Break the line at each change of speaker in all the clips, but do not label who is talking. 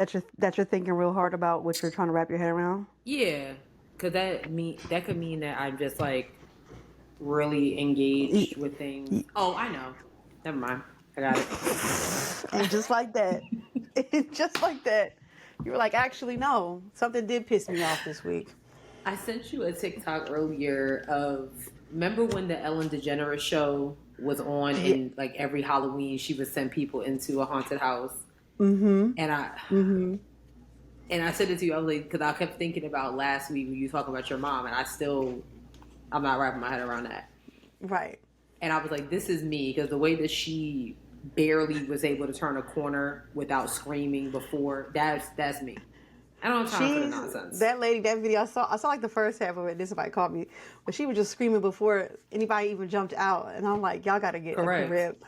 That you're thinking real hard about what you're trying to wrap your head around.
Yeah, because that could mean that I'm just like really engaged with things. Oh, I know. Never mind. I got it.
And just like that, just like that, you were like, actually, no, something did piss me off this week.
I sent you a TikTok earlier of remember when the Ellen DeGeneres show was on
Yeah.
and like every Halloween she would send people into a haunted house
Mm-hmm.
and I
Mm-hmm.
and I said it to you I was like because I kept thinking about last week when you talking about your mom and I'm not wrapping my head around that
Right.
and I was like this is me because the way that she barely was able to turn a corner without screaming before that's me. I don't have time for the
She's
nonsense.
that lady. That video I saw like the first half of it. Then somebody called me, but she was just screaming before anybody even jumped out, and I'm like, y'all got to get a
Correct.
grip.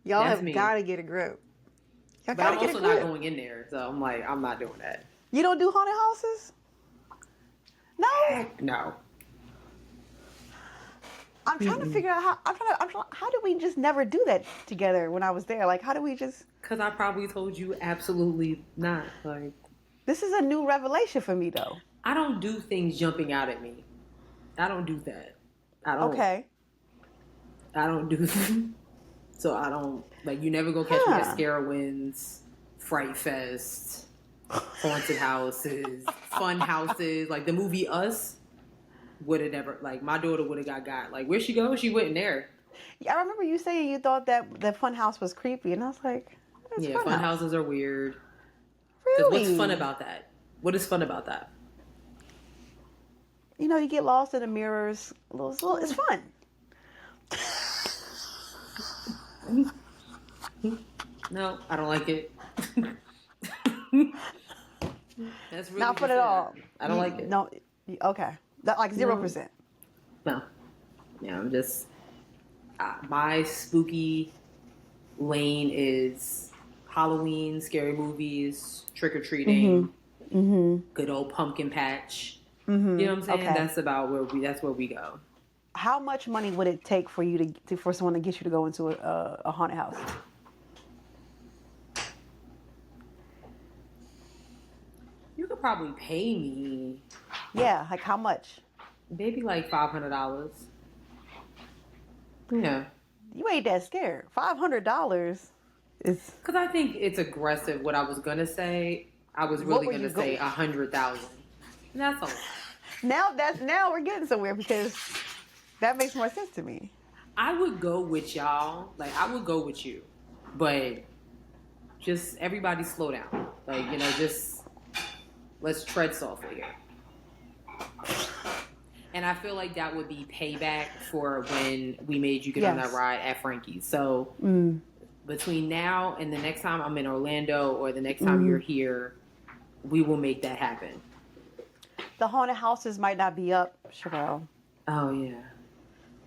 Y'all
That's
have got
me.
to get a grip. Y'all
But
got
I'm
to get a
also not
grip.
going in there, so I'm like, I'm not doing that.
You don't do haunted houses? No.
Heck no.
I'm trying to
Mm-mm.
figure out how. How did we just never do that together when I was there? Like, how do we just?
Because I probably told you absolutely not. Like,
This is a new revelation for me, though.
I don't do things jumping out at me. I don't do that. I don't.
Okay.
I don't do. So I don't like. You never go catch me at
Huh.
Scarowinds, Fright Fest, haunted houses, fun houses. Like the movie Us would have never. Like my daughter would have got. Like where she go? She went in there.
Yeah, I remember you saying you thought that fun house was creepy, and I was like, it's
Yeah,
fun
fun
house.
houses are weird. Because what's fun
Really?
about that? What is fun about that?
You know, you get lost in the mirrors. It's fun.
No, I don't like it. That's really
Not fun
just
at
it.
all.
I don't like it.
No. Okay. That like
No,
0%.
no. Yeah, I'm just my spooky lane is Halloween, scary movies, trick or treating, good old pumpkin patch. You know what I'm saying?
Okay.
That's about where we. That's where we go.
How much money would it take for you for someone to get you to go into a haunted house?
You could probably pay me
Yeah, like how much?
maybe like $500. Yeah.
You ain't that scared. $500 is.
Because I think it's aggressive. What I was gonna say, I was
What
really
were you
gonna say
going?
100,000. That's a lot.
Now we're getting somewhere because that makes more sense to me.
I would go with y'all. Like I would go with you, but just everybody slow down. Like just let's tread softly here. And I feel like that would be payback for when we made you get on that
Yes.
ride at Frankie's. So between now and the next time I'm in Orlando or the next time you're here, we will make that happen.
The haunted houses might not be up, Sherelle.
Oh yeah.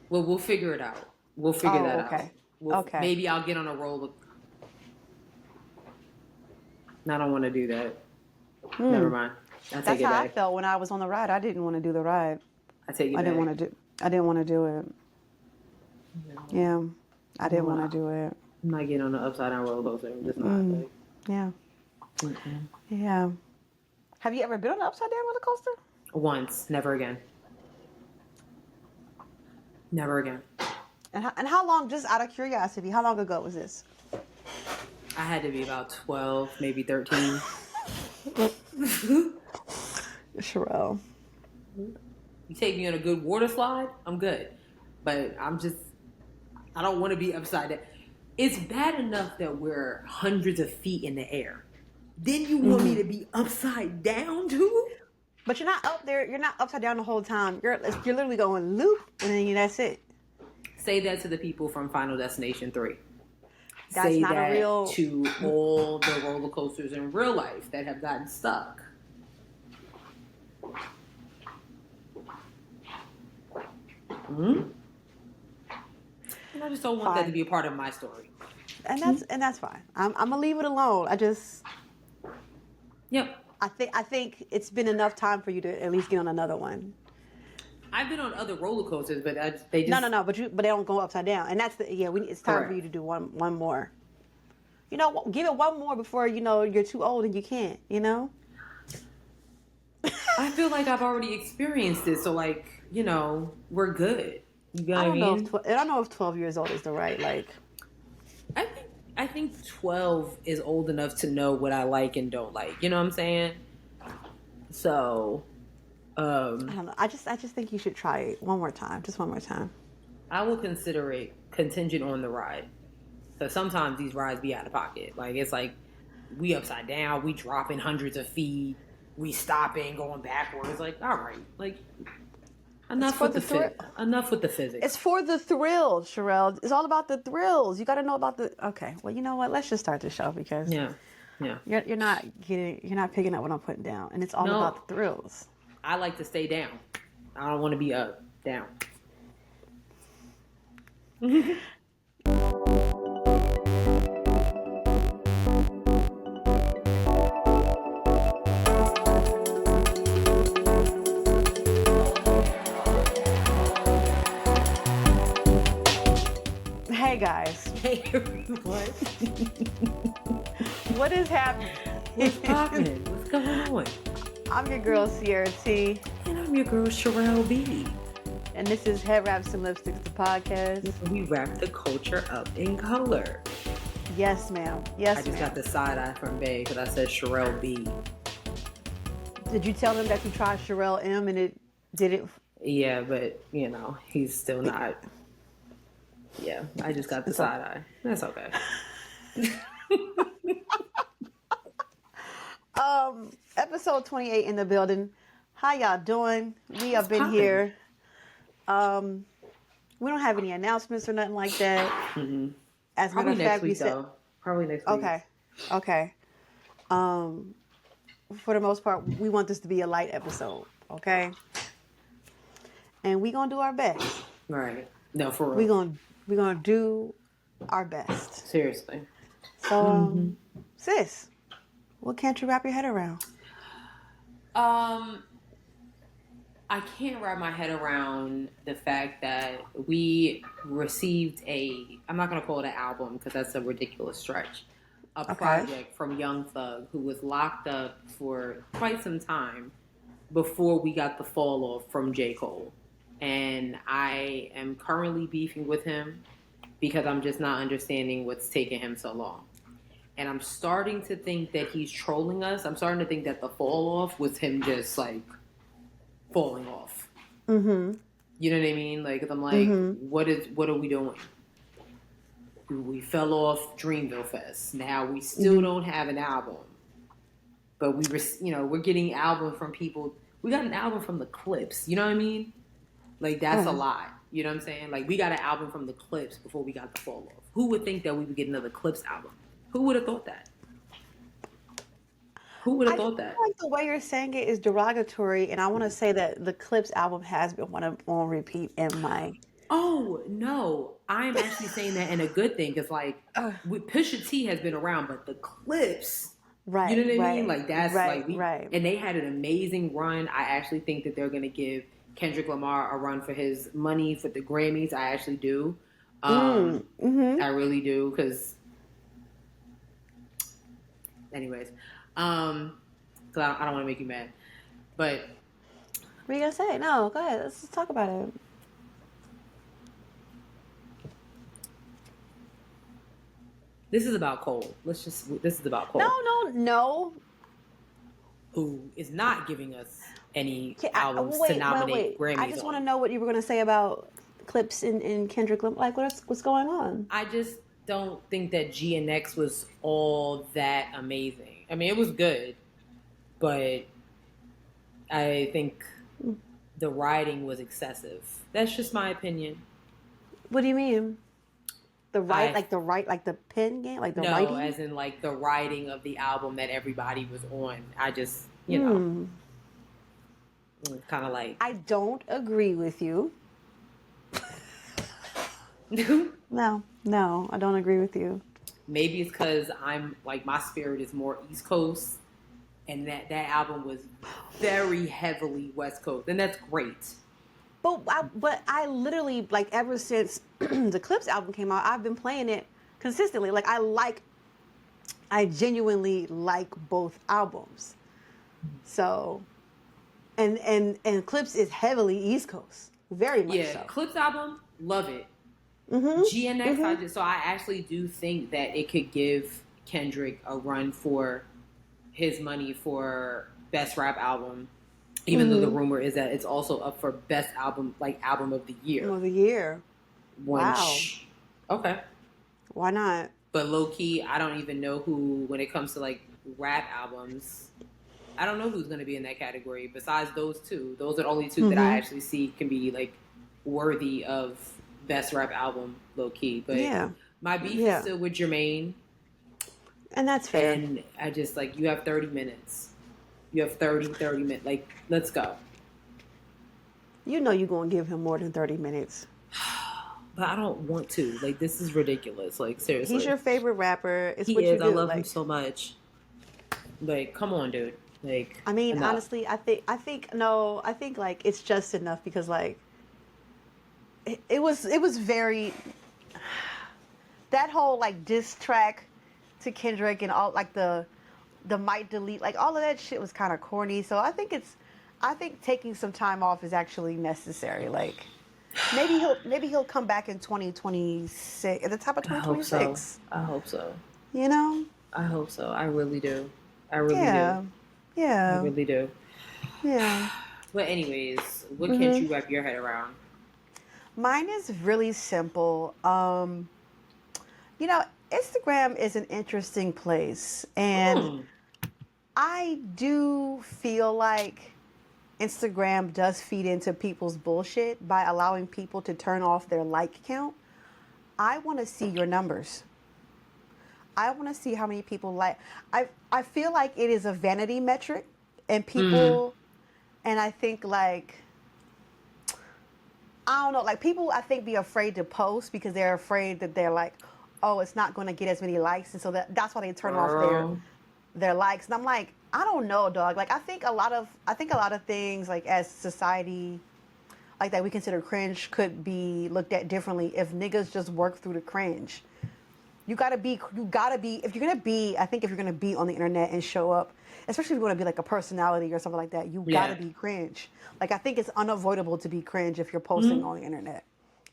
Well, we'll figure it out. We'll figure
Oh,
that
okay.
out.
Okay.
Maybe I'll get on a roll. I don't want to do that. Never mind. I take
That's
it
how I
back.
felt when I was on the ride. I didn't want to do the ride.
I take it
I didn't
back.
want to do. I didn't want to do it. Yeah, I didn't want to do it.
I'm not getting on the upside down roller coaster. I'm just not. Like,
Yeah, yeah. Have you ever been on an upside down roller coaster?
once, never again. Never again.
And how long? Just out of curiosity, how long ago was this?
I had to be about 12, maybe 13.
Sherelle.
You take me on a good water slide, I'm good. But I don't want to be upside down. It's bad enough that we're hundreds of feet in the air. Then you want me to be upside down too?
But you're not up there. You're not upside down the whole time. You're literally going loop, and then that's it.
Say that to the people from Final Destination 3.
That's
Say
not
that
a real.
to all the roller coasters in real life that have gotten stuck. And I just don't want that to be a part of my story.
And that's fine. I'm gonna leave it alone.
Yep.
I think it's been enough time for you to at least get on another one.
I've been on other roller coasters, but they just
No. But they don't go upside down, and that's it's time for
Correct.
you to do one more. You know, give it one more before, you know, you're too old and you can't, you know?
I feel like I've already experienced it, so like, you know, we're good. You know
I
what I
don't know
mean?
if I don't know if 12 years old is the right, like.
I think 12 is old enough to know what I like and don't like. You know what I'm saying? So,
I don't know. I just think you should try it one more time, just one more time.
I will consider it contingent on the ride. So sometimes these rides be out of pocket. Like it's like we upside down, we dropping hundreds of feet, we stopping, going backwards. Like all right, like enough with enough with the physics.
It's for the thrill, Sherelle. It's all about the thrills. You got to know about the. Okay, well, you know what? Let's just start the show because
yeah.
You're not picking up what I'm putting down, and it's all about the thrills.
I like to stay down. I don't want to be up, down.
Hey guys.
Hey everyone.
What is happening?
What's popping? What's going on?
I'm your girl Sierra T.
And I'm your girl Sherelle B.
And this is Head Wraps and Lipsticks, the podcast.
We wrap the culture up in color.
Yes, ma'am. Yes,
I just got the side eye from Bay because I said Sherelle B.
Did you tell them that you tried Sherelle M and it didn't?
Yeah, but you know, he's still not. Yeah, I just got the side eye. That's okay.
Episode 28 in the building. How y'all doing? We have been here. We don't have any announcements or nothing like that.
Mm-hmm.
As a matter of fact, we said
probably next week.
Okay. For the most part, we want this to be a light episode. Okay. And we gonna do our best.
Right. No, for real.
We're gonna do our best.
Seriously.
So, sis, what can't you wrap your head around?
I can't wrap my head around the fact that we received I'm not going to call it an album because that's a ridiculous stretch, project from Young Thug who was locked up for quite some time before we got the fall off from j.cole. And I am currently beefing with him because I'm just not understanding what's taking him so long. And I'm starting to think that he's trolling us. I'm starting to think that the fall off was him just like falling off. Mm-hmm. You know what I mean? Like, I'm like, what are we doing? We fell off Dreamville Fest. Now we still don't have an album, but we're getting album from people. We got an album from the Clips. You know what I mean? Like that's a lot. You know what I'm saying? Like we got an album from the Clips before we got the fall off. Who would think that we would get another Clips album? Who would have thought that? Who would have thought that?
Like the way you're saying it is derogatory, and I want to say that the Clips album has been on repeat in my.
Oh no, I'm actually saying that in a good thing because like Pusha T has been around, but the Clips,
right?
You know what I mean? Like that's
right,
and they had an amazing run. I actually think that they're gonna give Kendrick Lamar a run for his money for the Grammys. I actually do. I really do because. Anyways, because I don't want to make you mad, but
what are you gonna say? No, go ahead. Let's just talk about it.
This is about Cole. This is about Cole.
No.
Who is not giving us any albums to nominate Grammys?
I just want to know what you were gonna say about Clips in Kendrick. Like, what's going on?
I just don't think that G and X was all that amazing. I mean, it was good, but I think the writing was excessive. That's just my opinion.
What do you mean? Like the pen game, like the writing?
No, as in like the writing of the album that everybody was on. I just, know, kind of like.
I don't agree with you. No, I don't agree with you.
Maybe it's because I'm like my spirit is more East Coast, and that album was very heavily West Coast, and that's great.
But I literally like ever since the Clips album came out, I've been playing it consistently. Like I like I genuinely like both albums. So, and Clips is heavily East Coast, very much
Yeah,
so.
Clips album, love it.
Mm-hmm.
GNX,
Mm-hmm.
so I actually do think that it could give Kendrick a run for his money for best rap album, even though the
Mm-hmm.
rumor is that it's also up for best album, like album of the year.
Of the year. Wow.
Okay.
Why not?
But low key, I don't even know who, when it comes to like rap albums, I don't know who's going to be in that category besides those two. Those are the only two that I
Mm-hmm.
actually see can be like worthy of best rap album, low key. But
Yeah.
my beef is
Yeah.
still with Jermaine.
And that's fair.
And I just like, you have 30 minutes. You have 30 minutes. Like, let's go.
You know you're going to give him more than 30 minutes.
But I don't want to. Like, this is ridiculous. Like, seriously.
He's your favorite rapper. It's
He
what
is.
you
I
do.
love him
Like,
so much. Like, come on, dude. Like,
I mean,
enough.
honestly, I think like it's just enough because like it was very that whole like diss track to Kendrick and all like the might delete like all of that shit was kind of corny. So I think taking some time off is actually necessary. Like maybe he'll come back in 2026 at the top of
I hope so.
2026.
I hope so.
You know?
I hope so. I really do. I really
Yeah.
do. I
Yeah.
really do.
Yeah.
But anyways, what can't you wrap your head around?
Mine is really simple. You know, Instagram is an interesting place, and I do feel like Instagram does feed into people's bullshit by allowing people to turn off their like count. I want to see your numbers. I want to see how many people like. I feel like it is a vanity metric, and people, and I think like I don't know, like people I think be afraid to post because they're afraid that they're like, oh, it's not going to get as many likes, and so that's why they turn off their likes. And I'm like, I don't know, dog. Like I think a lot of things like as society like that we consider cringe could be looked at differently if niggas just work through the cringe. You gotta be if you're gonna be on the internet and show up, especially if you want to be like a personality or something like that, you gotta be cringe. Like I think it's unavoidable to be cringe if you're posting on the internet.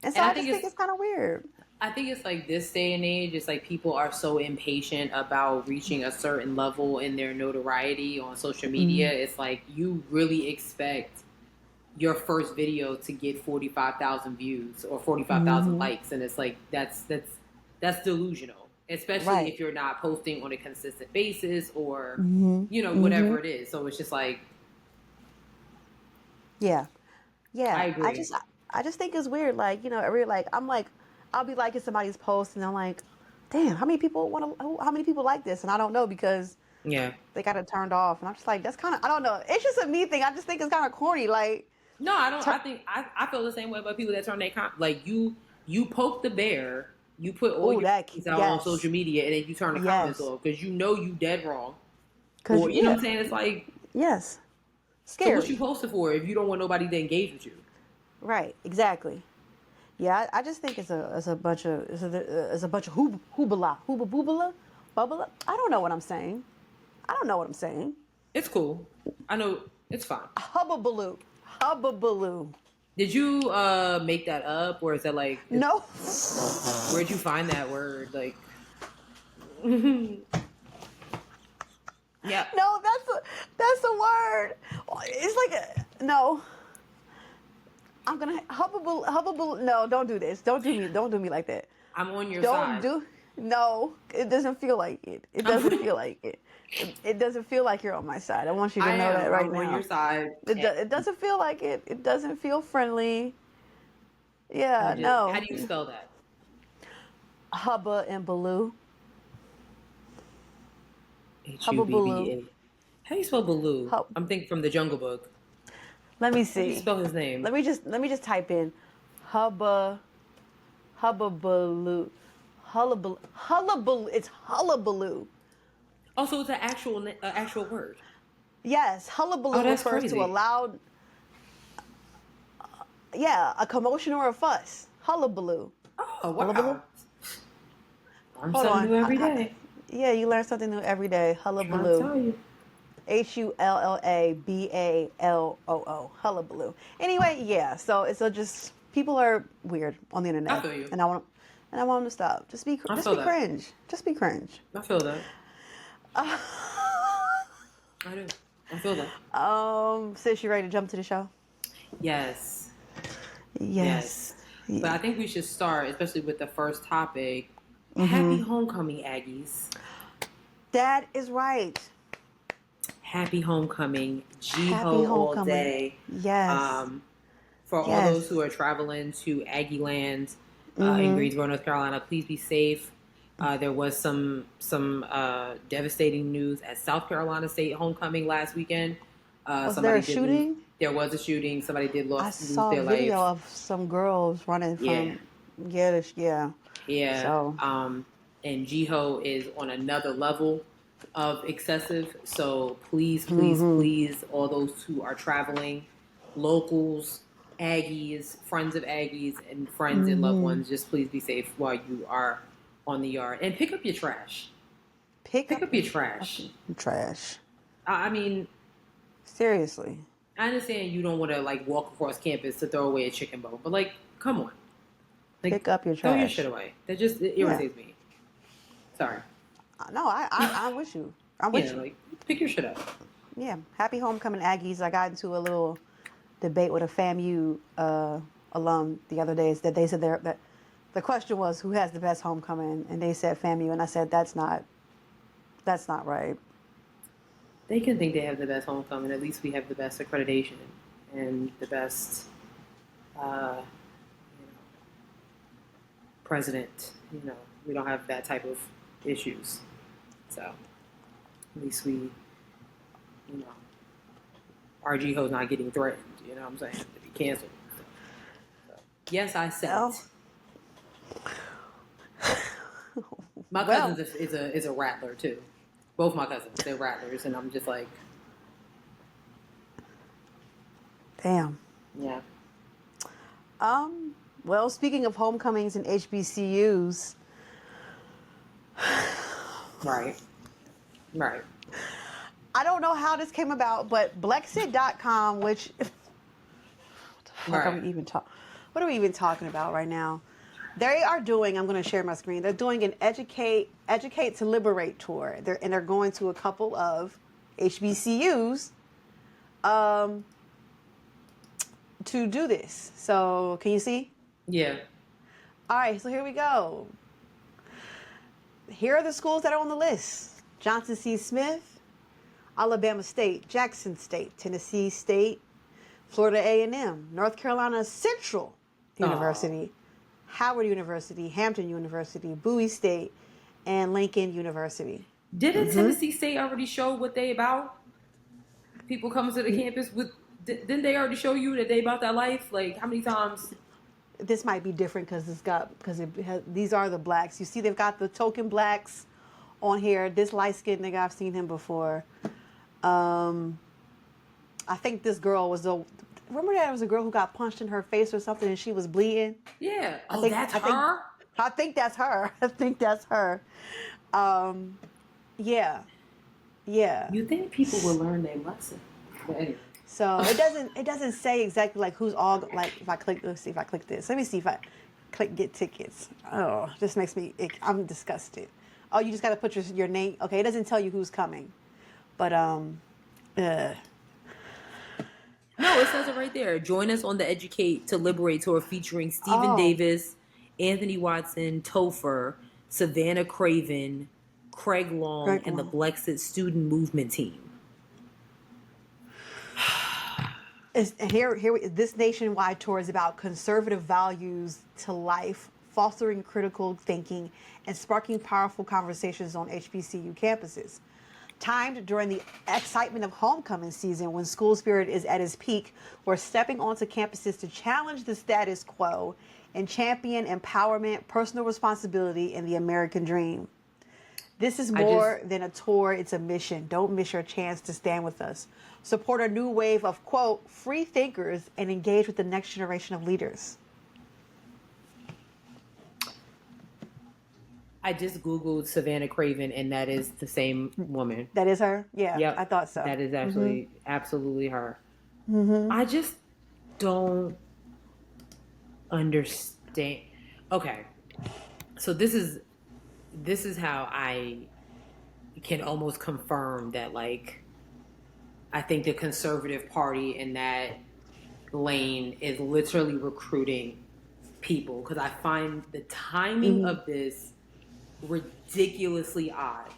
And so I just think it's kind of weird.
I think it's like this day and age, it's like people are so impatient about reaching a certain level in their notoriety on social media. It's like you really expect your first video to get 45,000 views or 45,000 likes, and it's like that's delusional, especially if you're not posting on a consistent basis or whatever it is. So it's just like,
yeah,
I agree.
I just think it's weird. Like I'll be liking somebody's post and I'm like, damn, how many people like this? And I don't know because they got it turned off, and I'm just like, that's kind of, I don't know. It's just a me thing. I just think it's kind of corny. Like,
no, I don't. I feel the same way about people that turn their like you poke the bear. You put all your things out on social media, and then you turn the comments off because you know you dead wrong. Or you know what I'm saying? It's like
scary.
So what you posted for if you don't want nobody to engage with you?
Right. Exactly. Yeah, I just think it's a bunch of hoobala, bubbala. I don't know what I'm saying.
It's cool. I know it's fine.
Hubbabaloo.
Did you make that up, or is that like
no?
Where'd you find that word? Like, yeah.
No, that's a word. It's like no. I'm gonna hubbable. No, don't do this. Don't do me like that.
I'm on your side.
No, it doesn't feel like it. It doesn't feel like it. It doesn't feel like you're on my side. I want you to know that right now.
I'm on your side.
It doesn't feel like it. It doesn't feel friendly. Yeah, no.
How do you spell that?
Hubba and Baloo.
Hubba. How do you spell Baloo? I'm thinking from the Jungle Book.
Let me see.
How do you spell his name?
Let me just type in Hubba Baloo. Hullabaloo. It's hullabaloo.
Oh, so it's an actual word.
Yes, hullabaloo refers to a loud, a commotion or a fuss. Hullabaloo.
Oh, wow.
Hullabaloo?
I'm something new every day.
Yeah, you learn something new every day.
Trying to
Hullabaloo.
tell you.
HULLABALOO. Hullabaloo. Anyway, yeah. So it's just people are weird on the
I
internet,
feel you.
and I want them to stop.
I
Just
feel
be
that.
cringe. Just be cringe.
I feel that. I do. I feel that.
Sis, you ready to jump to the show?
Yes.
Yes.
Yes. But
Yeah.
I think we should start, especially with the first topic. Happy
Mm-hmm.
homecoming, Aggies.
That is right.
Happy homecoming.
Happy
J.cole all
homecoming.
day.
Yes.
For all those
Yes.
who are traveling to Aggie Land in
Mm-hmm.
Greensboro, North Carolina, please be safe. There was some devastating news at South Carolina State homecoming last weekend.
Was there
Somebody
a
did lose.
shooting?
There was a shooting. Somebody did
I
lose
saw a
their
video
life.
of some girls running
Yeah,
from. Yeah, yeah.
yeah.
So.
And Jiho is on another level of excessive. So please, please,
Mm-hmm.
please, all those who are traveling, locals, Aggies, friends of Aggies, and friends and loved
Mm-hmm.
ones, just please be safe while you are on the yard. And pick up your trash.
Pick
Pick
up
up
your
your trash.
fucking trash.
I mean,
Seriously.
I understand you don't want to like walk across campus to throw away a chicken bone, but like, come on, like,
Pick up your
throw your shit
trash.
away. That just it
Yeah.
irritates me. Sorry.
No, I'm with you. I'm with
Yeah,
you.
like pick your shit up.
Yeah. Happy homecoming, Aggies. I got into a little debate with a FAMU alum the other day. That they said that the question was who has the best homecoming, and they said FAMU, and I said that's not right.
They can think they have the best homecoming. At least we have the best accreditation and the best, president. We don't have that type of issues. So at least RG-Ho's not getting threatened. You know what I'm saying? To be canceled. So, yes, I said
Well,
it. My
well,
cousin is a rattler too. Both my cousins, they're rattlers, and I'm just like,
damn.
yeah.
Well, speaking of homecomings and HBCUs,
Right.
I don't know how this came about, but Blexit.com, which what are we even What are we even talking about right now? They are doing. I'm going to share my screen. They're doing an educate to liberate tour. They're going to a couple of HBCUs to do this. So can you see?
Yeah.
All right. So here we go. Here are the schools that are on the list: Johnson C. Smith, Alabama State, Jackson State, Tennessee State, Florida A&M, North Carolina Central University, Howard University, Hampton University, Bowie State, and Lincoln University.
Didn't Tennessee State already show what they about? People coming to the campus with. Didn't they already show you that they about that life? Like how many times?
This might be different these are the blacks. You see, they've got the token blacks on here. This light skinned nigga, I've seen him before. I think this girl was the. Remember that there was a girl who got punched in her face or something, and she was bleeding.
Yeah. Oh,
I think that's her. I think that's her. Yeah.
You think people will learn their lesson? But anyway.
So it doesn't say exactly like who's all like. Let's see if I click this. Let me see if I click get tickets. Oh, this makes me. I'm disgusted. Oh, you just got to put your name. Okay, it doesn't tell you who's coming, but
No, it says it right there. Join us on the Educate to Liberate tour featuring Stephen
Oh.
Davis, Anthony Watson, Topher, Savannah Craven, Craig Long, and the Blexit student movement team.
This nationwide tour is about conservative values to life, fostering critical thinking, and sparking powerful conversations on HBCU campuses. Timed during the excitement of homecoming season, when school spirit is at its peak, we're stepping onto campuses to challenge the status quo and champion empowerment, personal responsibility, and the American dream. This is more than a tour, it's a mission. Don't miss your chance to stand with us. Support a new wave of, quote, free thinkers and engage with the next generation of leaders.
I just Googled Savannah Craven, and that is the same woman.
That is her? Yeah, I
Yep.
thought so.
That is
Mm-hmm.
actually absolutely her.
Mm-hmm.
I just don't understand. Okay. So this is how I can almost confirm that, like, I think the conservative party in that lane is literally recruiting people, because I find the timing
Mm-hmm.
of this ridiculously odd.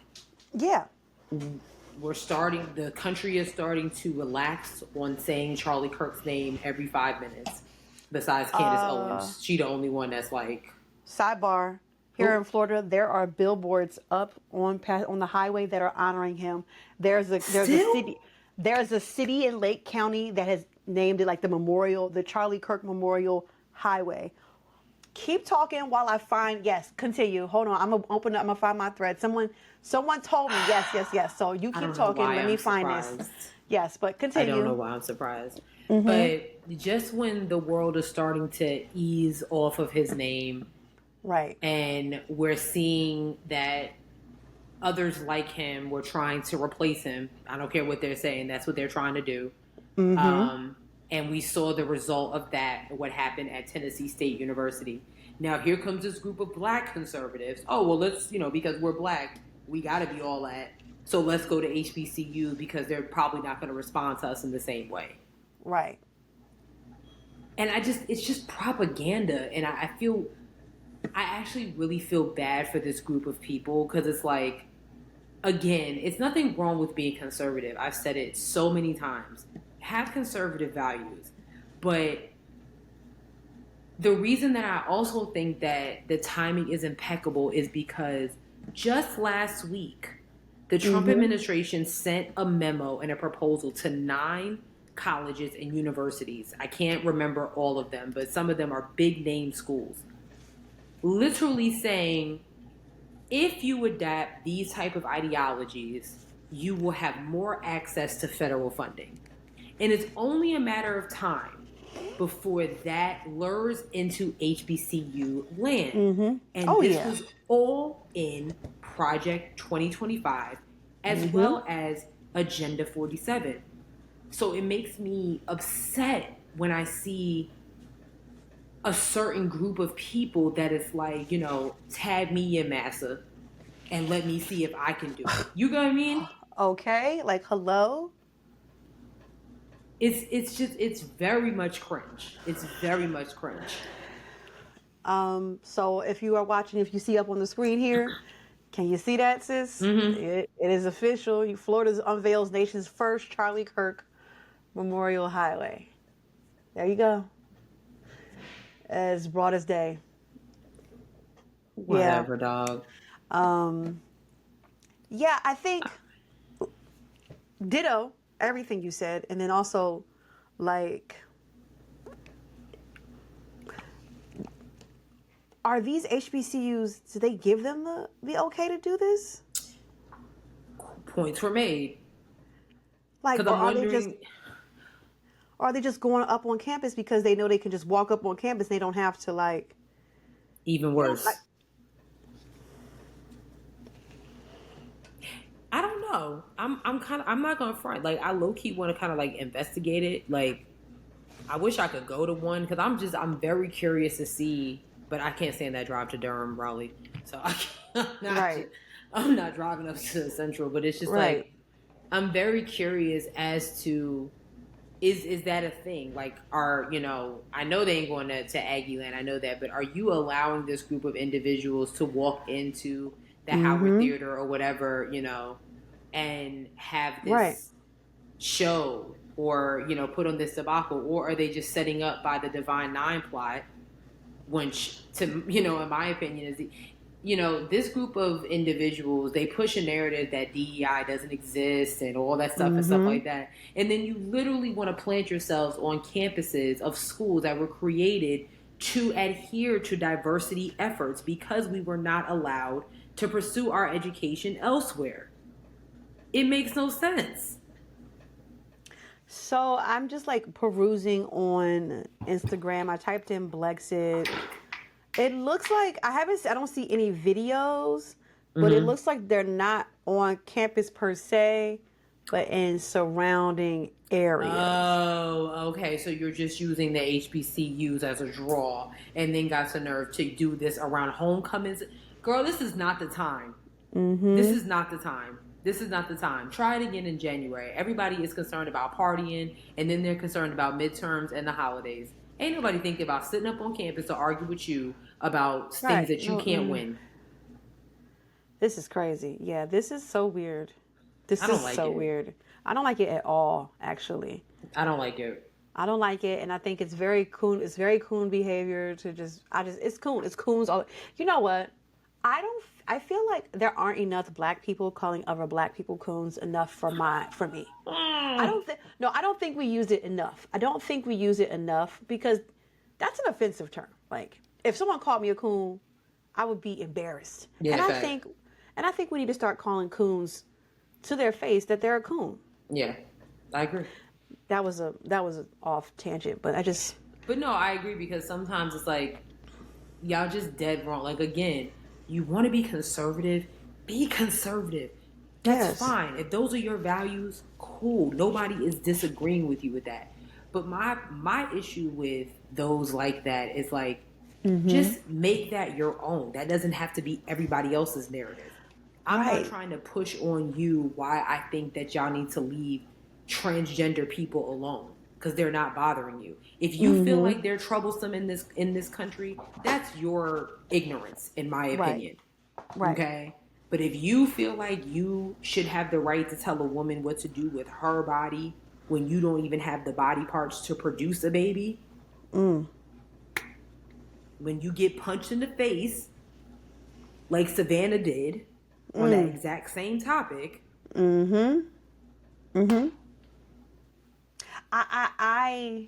Yeah.
The country is starting to relax on saying Charlie Kirk's name every 5 minutes. Besides Candace
Uh,
Owens, she the only one that's like,
Sidebar. Here
oh,
in Florida, there are billboards up on the highway that are honoring him. There's a
still?
city in Lake County that has named it like the Charlie Kirk Memorial Highway. Keep talking while I find. Yes, continue. Hold on, I'm gonna open up. I'm gonna find my thread. Someone told me. Yes, yes, yes. So you
I
keep
don't know
talking.
why
Let me
I'm
find this.
surprised.
Yes, but
I don't know
continue.
why I'm surprised.
Mm-hmm.
But just when the world is starting to ease off of his name,
Right.
and we're seeing that others like him were trying to replace him. I don't care what they're saying. That's what they're trying to do.
Mm-hmm.
And we saw the result of that, what happened at Tennessee State University. Now, here comes this group of black conservatives. Oh, well, let's, because we're black, we got to be all that. So let's go to HBCU because they're probably not going to respond to us in the same way.
Right.
And it's just propaganda. And I actually really feel bad for this group of people, because it's like, again, it's nothing wrong with being conservative. I've said it so many times. Have conservative values. But the reason that I also think that the timing is impeccable is because just last week, the Trump
Mm-hmm.
administration sent a memo and a proposal to 9 colleges and universities. I can't remember all of them, but some of them are big name schools. Literally saying, if you adapt these type of ideologies, you will have more access to federal funding. And it's only a matter of time before that lures into HBCU land.
Mm-hmm.
And
Oh
this
yeah.
was all in Project 2025, as
Mm-hmm.
well as Agenda 47. So it makes me upset when I see a certain group of people that is like, tag me in massa and let me see if I can do it. You know what I mean?
Okay. Like hello.
It's very much cringe. It's very much cringe.
So if you are watching, if you see up on the screen here, can you see that, sis?
Mm-hmm.
It is official. Florida unveils nation's first Charlie Kirk Memorial Highway. There you go. As broad as day. Yeah.
Whatever, dog.
Yeah, I think ditto everything you said, and then also like, are these HBCUs? Do they give them the okay to do this?
Points were made.
Like,
Because
or
I'm wondering.
are they just going up on campus because they know they can just walk up on campus? They don't have to like.
Even worse. I don't know. I'm not gonna front. Like, I low key want to kind of like investigate it. Like, I wish I could go to one, because I'm very curious to see. But I can't stand that drive to Durham, Raleigh. So
Right.
I'm not driving up to Central. But it's just
Right.
like, I'm very curious as to, is that a thing? Like, I know they ain't going to Aggie Land. I know that, but are you allowing this group of individuals to walk into the Howard
Mm-hmm.
Theater or whatever, and have this
Right.
show, or put on this debacle, or are they just setting up by the Divine Nine plot, which, to in my opinion, is this group of individuals, they push a narrative that DEI doesn't exist and all that stuff and stuff
Mm-hmm.
like that. And then you literally want to plant yourselves on campuses of schools that were created to adhere to diversity efforts, because we were not allowed to pursue our education elsewhere. It makes no sense.
So I'm just like perusing on Instagram. I typed in Blexit, It looks like I don't see any videos, but it
Mm-hmm.
looks like they're not on campus per se, but in surrounding areas.
Oh, okay. So you're just using the HBCUs as a draw, and then got the nerve to do this around homecomings. Girl, this is not the time. This
Mm-hmm.
is not the time. This is not the time. Try it again in January. Everybody is concerned about partying, and then they're concerned about midterms and the holidays. Ain't nobody thinking about sitting up on campus to argue with you about things
Right.
that you
No.
can't win.
This is crazy. Yeah, this is so weird.
I
This is
don't like
so
it.
weird. I don't like it at all, actually.
I don't like it.
I don't like it, and I think it's very coon. It's very coon behavior to it's coon. It's coons all. You know what? I don't. I feel like there aren't enough black people calling other black people coons enough for me. I
Mm.
don't think. No, I don't think we use it enough. I don't think we use it enough because that's an offensive term. Like if someone called me a coon, I would be embarrassed.
Yeah, fact.
And I think we need to start calling coons to their face that they're a coon.
Yeah, I agree.
That was a off tangent, but I just
But no, I agree because sometimes it's like y'all just dead wrong. Like again, you want to be conservative, be conservative. That's
yes.
fine. If those are your values, cool. Nobody is disagreeing with you with that. But my issue with those like that is like just make that your own. That doesn't have to be everybody else's narrative. I'm not
Right.
trying to push on you why I think that y'all need to leave transgender people alone because they're not bothering you. If you feel like they're troublesome in this country, that's your ignorance, in my
Right.
opinion.
Right.
Okay? But if you feel like you should have the right to tell a woman what to do with her body when you don't even have the body parts to produce a baby, when you get punched in the face like Savannah did on that exact same topic.
I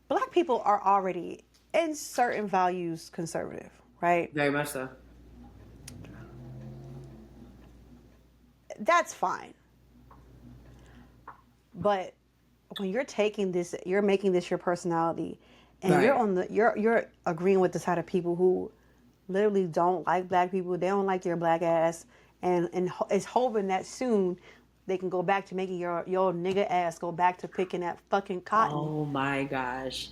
black people are already in certain values conservative, right?
Very much so.
That's fine. But when you're taking this, you're making this your personality, and
Right.
you're on the you're agreeing with the side of people who literally don't like black people. They don't like your black ass, and is hoping that soon they can go back to making your nigga ass go back to picking that fucking cotton.
Oh my gosh.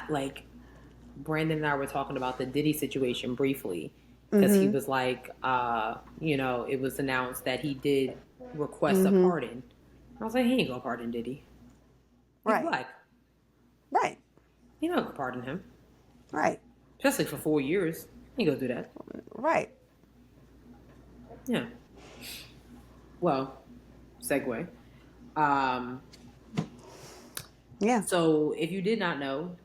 Like Brandon and I were talking about the Diddy situation briefly because he was like, it was announced that he did request a pardon. I was like, he ain't gonna pardon Diddy. He's
Right.
black.
Right.
He not gonna pardon him,
Right.
especially for 4 years. He ain't gonna do that.
Right.
Yeah. Well, segue.
Yeah.
So if you did not know,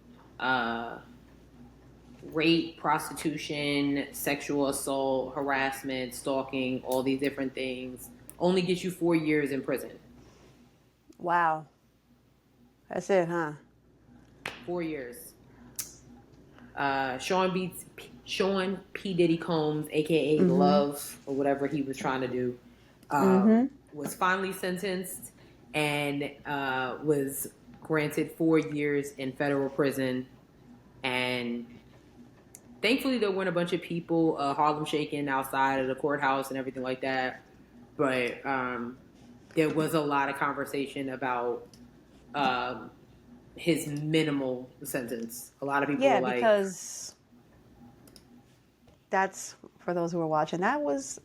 rape, prostitution, sexual assault, harassment, stalking, all these different things only gets you 4 years in prison.
Wow. That's it, huh?
4 years. Sean P. Diddy Combs, aka Love, or whatever he was trying to do, was finally sentenced and was granted 4 years in federal prison. And thankfully, there weren't a bunch of people Harlem shaking outside of the courthouse and everything like that. But there was a lot of conversation about his minimal sentence. A lot of people were like,
because that's for those who are watching. That was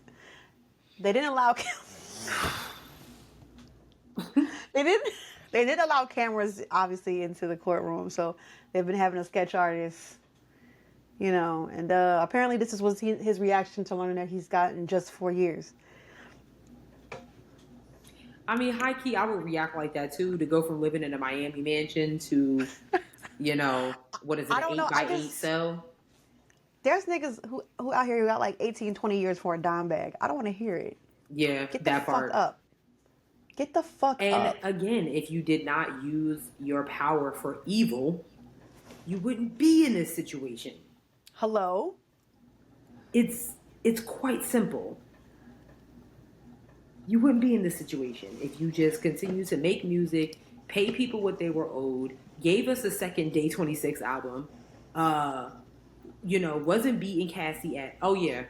they didn't allow they didn't allow cameras obviously into the courtroom, so they've been having a sketch artist, and apparently this was his reaction to learning that he's gotten just 4 years.
I mean, high key, I would react like that too. To go from living in a Miami mansion to, what is it,
I
an
don't know.
8x8 cell?
There's niggas who out here who got like 18, 20 years for a dime bag. I don't want to hear it.
Yeah,
Get the
that
fuck
part.
up. Get the fuck
And
up.
again, if you did not use your power for evil, you wouldn't be in this situation.
Hello?
It's quite simple. You wouldn't be in this situation if you just continue to make music, paid people what they were owed, gave us a second Day 26 album, wasn't beating Cassie at, oh yeah,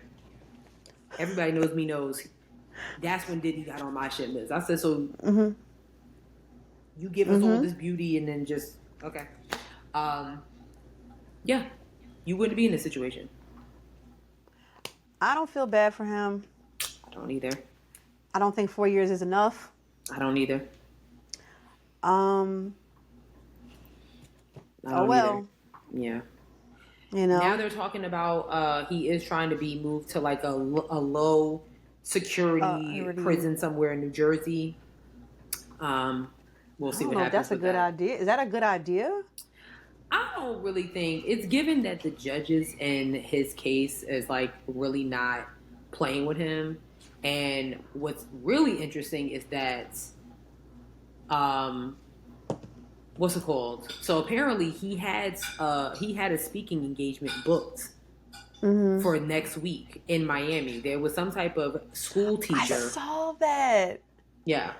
everybody knows me knows. That's when Diddy got on my shit list. I said, so you give us all this beauty and then just, okay. Yeah, you wouldn't be in this situation.
I don't feel bad for him.
I don't either.
I don't think 4 years is enough.
I don't either.
Oh well.
Either. Yeah.
You know.
Now they're talking about he is trying to be moved to like a low security prison somewhere in New Jersey. We'll see what happens.
That's a good idea. Is that a good idea?
I don't really think it's given that the judges in his case is like really not playing with him. And what's really interesting is that, what's it called? So apparently he had a speaking engagement booked for next week in Miami. There was some type of school teacher.
I saw that.
Yeah.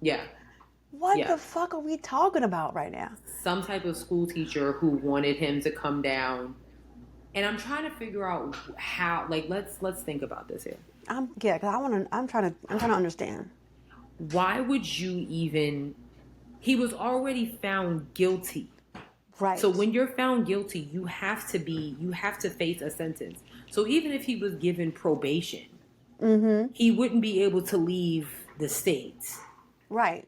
Yeah.
What the fuck are we talking about right now?
Some type of school teacher who wanted him to come down. And I'm trying to figure out how, like, let's think about this here.
I'm trying to understand.
Why would you even, he was already found guilty.
Right.
So when you're found guilty, you have to face a sentence. So even if he was given probation, he wouldn't be able to leave the state.
Right.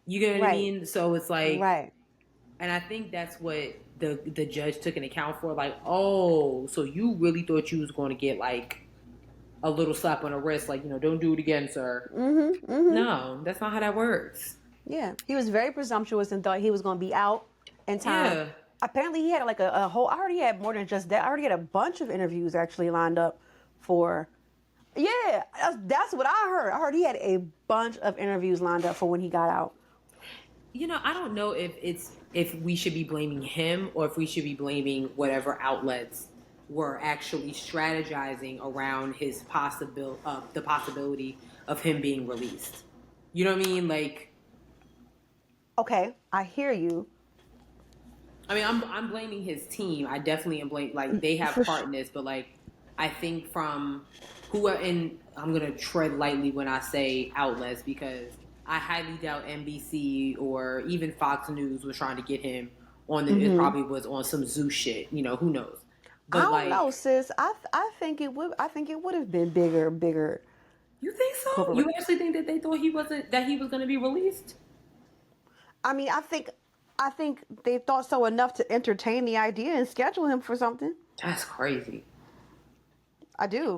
You get what I mean? So it's like,
right.
And I think that's what the judge took into account for. Like, oh, so you really thought you was going to get like a little slap on the wrist, like, don't do it again, sir. No, that's not how that works.
Yeah, he was very presumptuous and thought he was going to be out in time. Yeah. Apparently, he had like a whole. I already had more than just that. I already had a bunch of interviews actually lined up for. Yeah, that's what I heard. I heard he had a bunch of interviews lined up for when he got out.
I don't know if we should be blaming him or if we should be blaming whatever outlets were actually strategizing around his the possibility of him being released. You know what I mean? Like,
okay, I hear you.
I mean, I'm blaming his team. I definitely am blaming, like, they have part in this, but like, I think from and I'm gonna tread lightly when I say outlets because I highly doubt NBC or even Fox News was trying to get him on the. It probably was on some zoo shit. Who knows? But
I don't know, sis. I think it would. I think it would have been bigger.
You think so? You actually think that they thought he was going to be released?
I mean, I think they thought so enough to entertain the idea and schedule him for something.
That's crazy.
I do.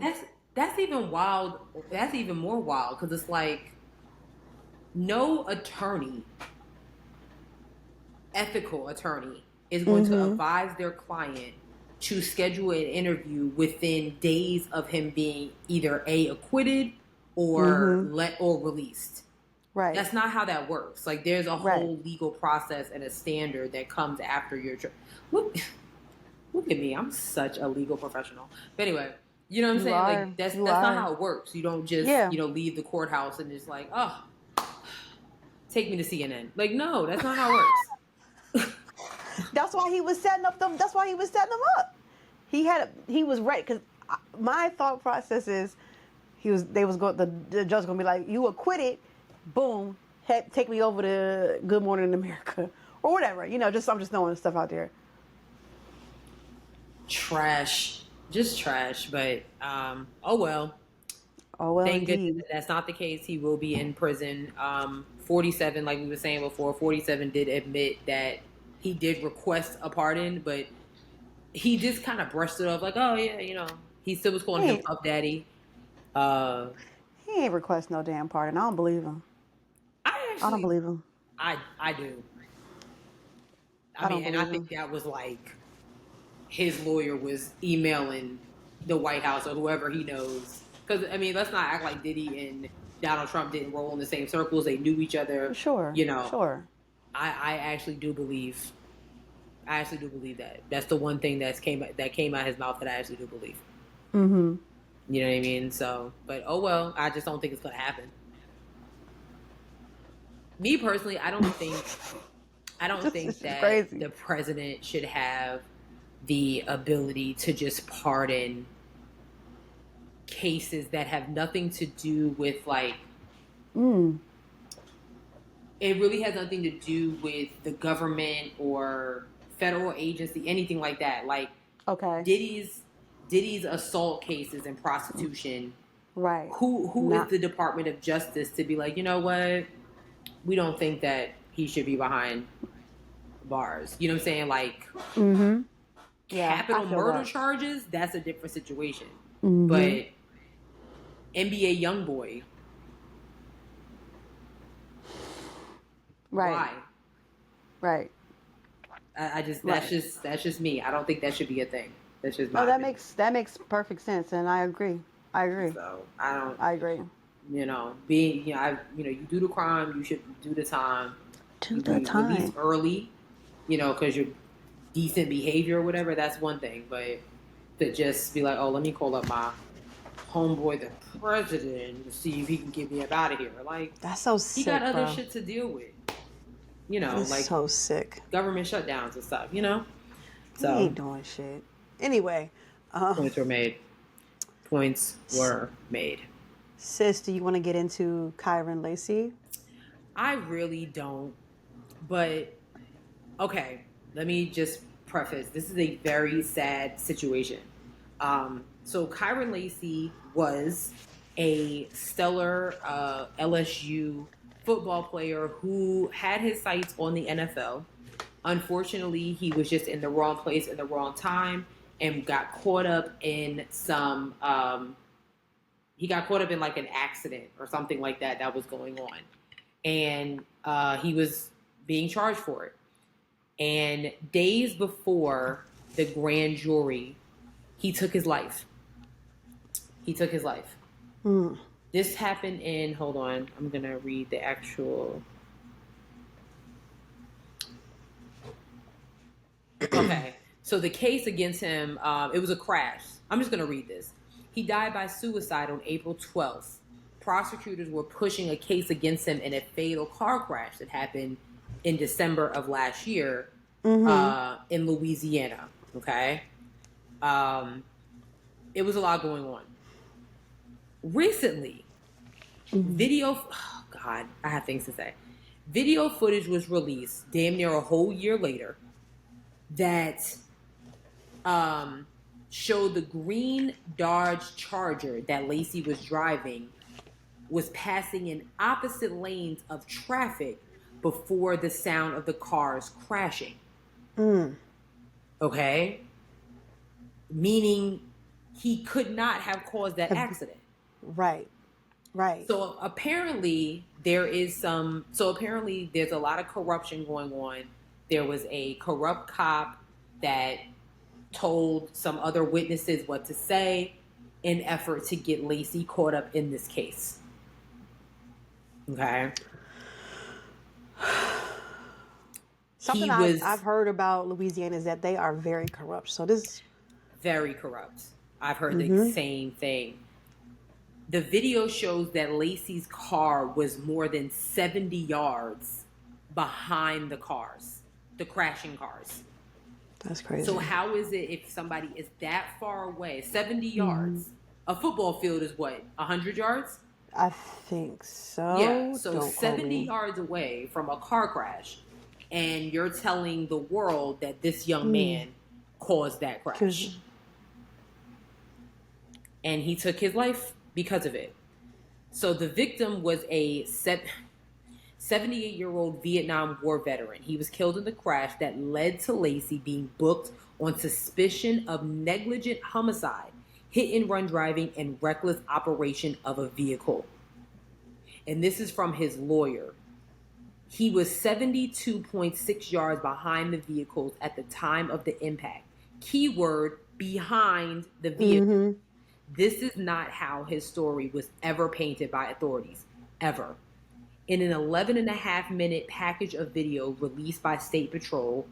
That's even wild. That's even more wild because it's like no ethical attorney is going to advise their client to schedule an interview within days of him being either acquitted or or released. Right. That's not how that works. Like, there's a whole legal process and a standard that comes after your look at me. I'm such a legal professional. But anyway, you know what I'm saying? Like, that's not how it works. You don't just leave the courthouse and just like, oh, take me to CNN. Like, no, that's not how it works.
That's why he was setting up them. That's why he was setting them up. He was right because my thought process is the judge was gonna be like, you acquitted, boom, take me over to Good Morning America or whatever. I'm just throwing stuff out there.
Just trash. But oh well. Thank goodness that's not the case. He will be in prison. 47, like we were saying before, 47 did admit that he did request a pardon, but he just kind of brushed it off like, oh yeah, he still was calling him Puff Daddy.
He ain't request no damn pardon. I don't believe him. I don't believe him.
I do. I think that was like his lawyer was emailing the White House or whoever he knows. Because, let's not act like Diddy and Donald Trump didn't roll in the same circles. They knew each other.
Sure. Sure.
I actually do believe. That. That's the one thing that came out his mouth that I actually do believe. Mm-hmm. You know what I mean? So, but oh well. I just don't think it's going to happen. Me personally, I don't think
It's just
that
crazy.
the president should have the ability to just pardon cases that have nothing to do with like it really has nothing to do with the government or federal agency, anything like that. Like
Okay.
Diddy's assault cases and prostitution.
Right.
Who is
Not.
the Department of Justice to be like, you know what? We don't think that he should be behind bars. You know what I'm saying? Like
Yeah, I
capital
feel
murder
that.
charges, that's a different situation. But NBA YoungBoy,
Right.
why?
Right.
I just
Right.
that's just me. I don't think that should be a thing. That's just
No,
my opinion.
that makes perfect sense, and I agree. I agree.
So I don't,
I agree.
being you do the crime, you should do the time.
To
You
the
be
time.
released early, because you're decent behavior or whatever. That's one thing, but to just be like, oh, let me call up my homeboy, the president, to see if he can get me up out of here. Like
That's so sick.
he got other
bro.
shit to deal with.
That's
Like
so sick.
government shutdowns and stuff.
He
So
ain't doing shit. Anyway,
points were made. Points were made.
Sis, do you want to get into Kyron Lacey?
I really don't. But okay, let me just preface. This is a very sad situation. So Kyron Lacey was a stellar LSU football player who had his sights on the NFL. Unfortunately, he was just in the wrong place at the wrong time and got caught up in some. He got caught up in like an accident or something like that was going on, and he was being charged for it. And days before the grand jury, he took his life. This happened in, hold on, I'm going to read the actual. Okay, so the case against him, it was a crash. I'm just going to read this. He died by suicide on April 12th. Prosecutors were pushing a case against him in a fatal car crash that happened in December of last year in Louisiana. Okay? It was a lot going on. Recently, God, I have things to say. Video footage was released damn near a whole year later that showed the green Dodge Charger that Lacey was driving was passing in opposite lanes of traffic before the sound of the cars crashing. Okay? Meaning he could not have caused that accident.
Right.
So apparently there's a lot of corruption going on. There was a corrupt cop that told some other witnesses what to say in effort to get Lacey caught up in this case. Okay.
Something I've heard about Louisiana is that they are very corrupt. So this
very corrupt. I've heard the same thing. The video shows that Lacey's car was more than 70 yards behind the crashing cars.
That's crazy.
So how is it if somebody is that far away, 70 yards? A football field is what, 100 yards?
I think so.
Yeah, so 70 yards away from a car crash, and you're telling the world that this young man caused that crash. And he took his life because of it. So the victim was a 78-year-old Vietnam War veteran. He was killed in the crash that led to Lacey being booked on suspicion of negligent homicide, hit-and-run driving, and reckless operation of a vehicle. And this is from his lawyer. He was 72.6 yards behind the vehicles at the time of the impact. Keyword, behind the vehicle. This is not how his story was ever painted by authorities, ever. In an 11.5-minute package of video released by State Patrol,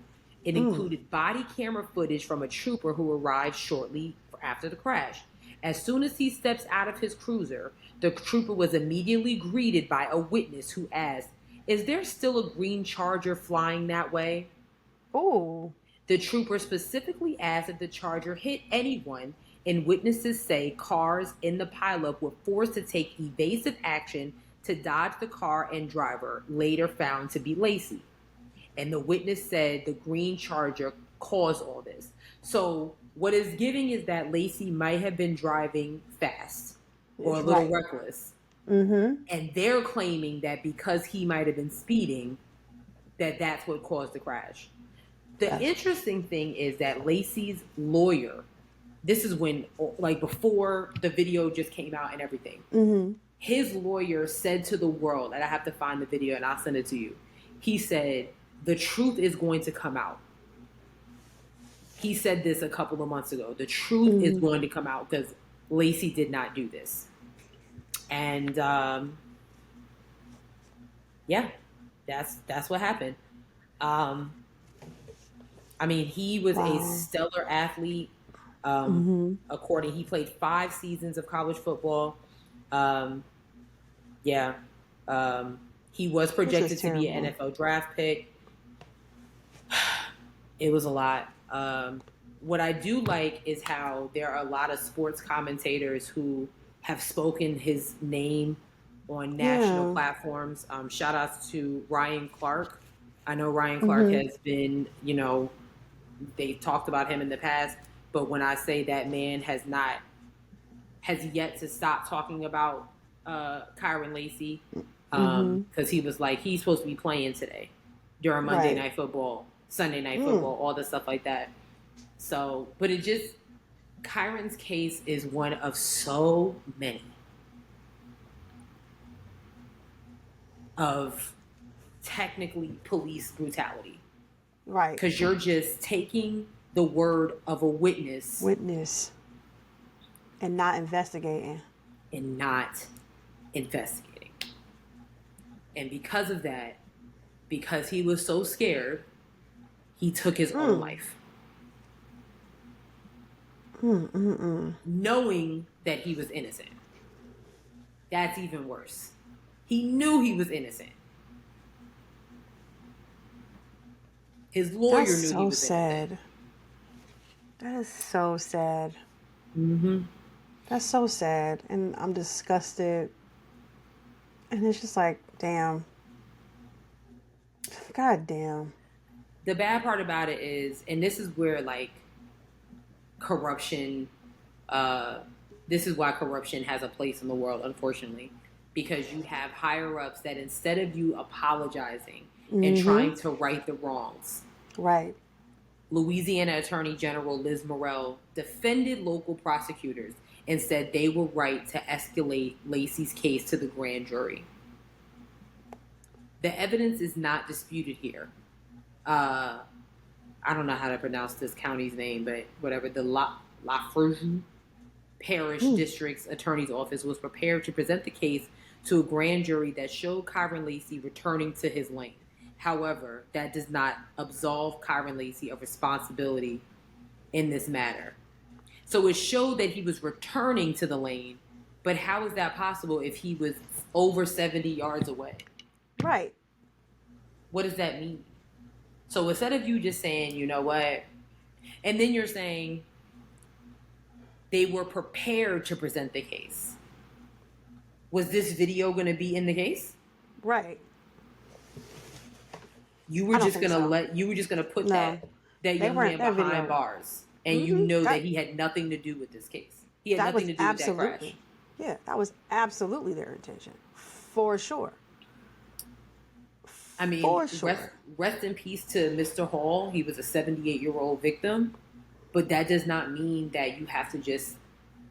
it included body camera footage from a trooper who arrived shortly after the crash. As soon as he steps out of his cruiser, the trooper was immediately greeted by a witness who asked, Is there still a green Charger flying that way?
Ooh.
The trooper specifically asked if the Charger hit anyone, and witnesses say cars in the pileup were forced to take evasive action to dodge the car and driver, later found to be Lacey. And the witness said the green Charger caused all this. So what it's giving is that Lacey might have been driving fast or a little reckless.
Mm-hmm.
And they're claiming that because he might have been speeding, that's what caused the crash. The interesting thing is that Lacey's lawyer, this is when, like, before the video just came out and everything, his lawyer said to the world, and I have to find the video and I'll send it to you. He said, the truth is going to come out. He said this a couple of months ago. The truth is going to come out because Lacey did not do this. And yeah, that's what happened. I mean, he was a stellar athlete. According, he played 5 seasons of college football. He was projected to be an NFL draft pick. It was a lot. What I do like is how there are a lot of sports commentators who have spoken his name on national platforms. Shout outs to Ryan Clark. I know Ryan Clark has been, they talked about him in the past, but when I say that man has yet to stop talking about Kyron Lacey, because he was like, he's supposed to be playing today during Monday Night Football, Sunday Night Football, all the stuff like that. So, but Kyron's case is one of so many of technically police brutality.
Right.
Because you're just taking the word of a witness.
And not investigating.
And because of that, because he was so scared, he took his own life. Knowing that he was innocent. That's even worse. He knew he was innocent. His lawyer knew he was innocent.
That is so sad. That's so sad. And I'm disgusted. And it's just like, damn. God damn.
The bad part about it is, and this is where, like, corruption, this is why corruption has a place in the world, unfortunately, because you have higher ups that instead of you apologizing and trying to right the wrongs, Louisiana Attorney General Liz Morrell defended local prosecutors and said they were right to escalate Lacey's case to the grand jury. The evidence is not disputed here. I don't know how to pronounce this county's name, but whatever, the Lafourche Parish District's Attorney's Office was prepared to present the case to a grand jury that showed Kyron Lacey returning to his lane. However, that does not absolve Kyron Lacey of responsibility in this matter. So it showed that he was returning to the lane, but how is that possible if he was over 70 yards away?
Right.
What does that mean? So instead of you just saying, you know what, and then you're saying they were prepared to present the case. Was this video going to be in the case?
Right.
You were just going to put that young man behind bars. And you know that he had nothing to do with this case. He had nothing to do with that crash.
Yeah, that was absolutely their intention. For sure.
I mean, rest in peace to Mr. Hall. He was a 78-year-old victim. But that does not mean that you have to just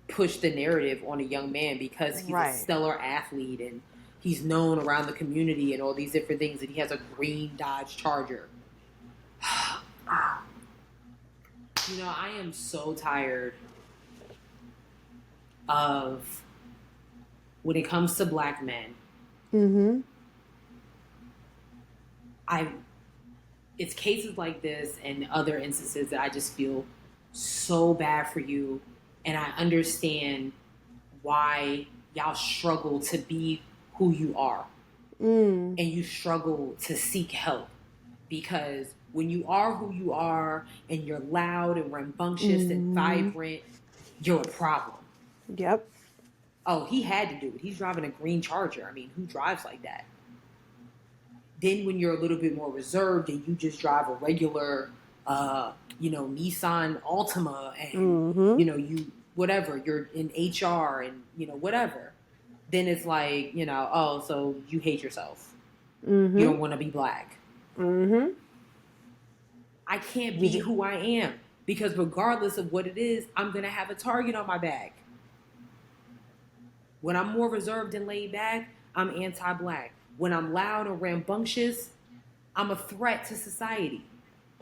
push the narrative on a young man because he's a stellar athlete and he's known around the community and all these different things, and he has a green Dodge Charger. I am so tired of when it comes to black men. It's cases like this and other instances that I just feel so bad for you, and I understand why y'all struggle to be who you are. and you struggle to seek help. Because when you are who you are and you're loud and rambunctious and vibrant, you're a problem.
Yep.
Oh, he had to do it. He's driving a green Charger. I mean, who drives like that? Then when you're a little bit more reserved and you just drive a regular, Nissan Altima and, you whatever, you're in HR and, whatever. Then it's like, oh, so you hate yourself. You don't want to be black. I can't be who I am because regardless of what it is, I'm going to have a target on my back. When I'm more reserved and laid back, I'm anti-black. When I'm loud and rambunctious, I'm a threat to society.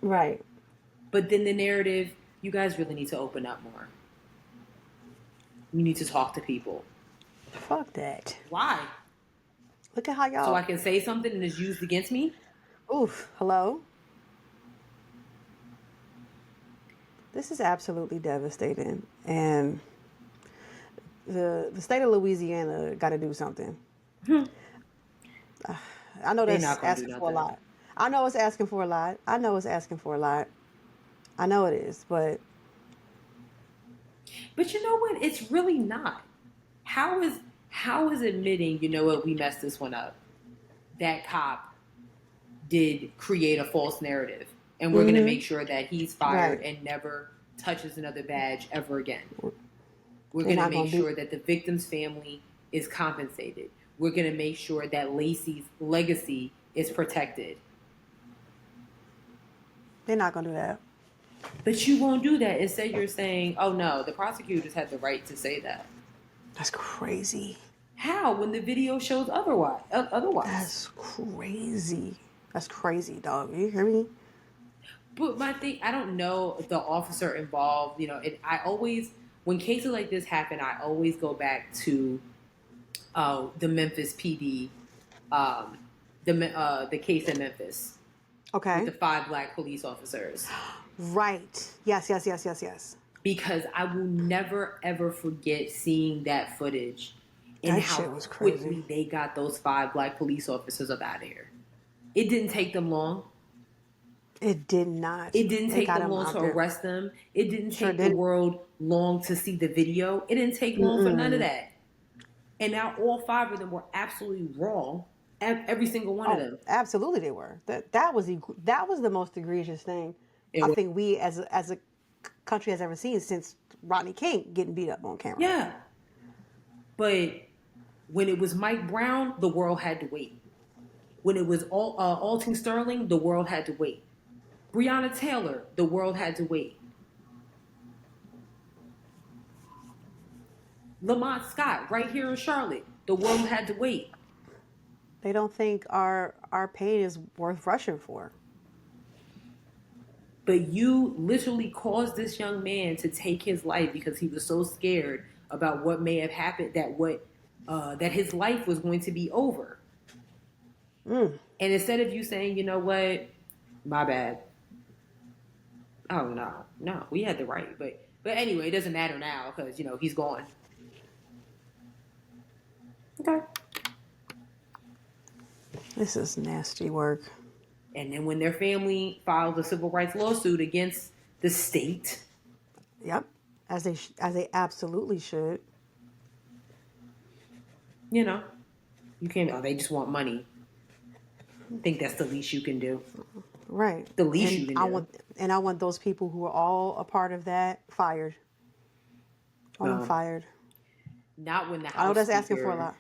Right.
But then the narrative, you guys really need to open up more. You need to talk to people.
Fuck that.
Why?
Look at how y'all...
So I can say something and it's used against me?
Oof. Hello? This is absolutely devastating. And the state of Louisiana got to do something. I know that's asking for a lot. I know it's asking for a lot. I know it is, but
you know what? It's really not. How is admitting, you know what, we messed this one up? That cop did create a false narrative, and we're going to make sure that he's fired and never touches another badge ever again. We're going to make sure that the victim's family is compensated. We're going to make sure that Lacey's legacy is protected.
They're not going to do that.
But you won't do that. Instead, you're saying, oh, no, the prosecutors had the right to say that.
That's crazy.
How? When the video shows otherwise.
That's crazy. That's crazy, dog. You hear me?
But my thing, I don't know if the officer involved, I always, when cases like this happen, I always go back to the Memphis PD, the case in Memphis.
Okay.
With the 5 black police officers.
Right. Yes.
Because I will never, ever forget seeing that footage and
that
how
shit was crazy.
Quickly they got those 5 black police officers up out of here. It didn't take them long.
It did not.
It didn't take them long to arrest them. It didn't take the world long to see the video. It didn't take long for none of that. And now all 5 of them were absolutely wrong. Every single one of them.
Absolutely, they were. That was the most egregious thing I think we as a country has ever seen since Rodney King getting beat up on camera.
Yeah, but when it was Mike Brown, the world had to wait. When it was Alton Sterling, the world had to wait. Breonna Taylor, the world had to wait. Lamont Scott, right here in Charlotte, the world had to wait.
They don't think our pain is worth rushing for.
But you literally caused this young man to take his life because he was so scared about what may have happened, that his life was going to be over. And instead of you saying, you know what, my bad. Oh no, we had the right, but anyway, it doesn't matter now because he's gone. Okay.
This is nasty work.
And then when their family files a civil rights lawsuit against the state.
Yep. As they absolutely should.
You can't, they just want money. I think that's the least you can do.
Right.
The least you can do.
I want those people who are all a part of that fired. I want them fired.
Not when the House
I know that's asking for a lot.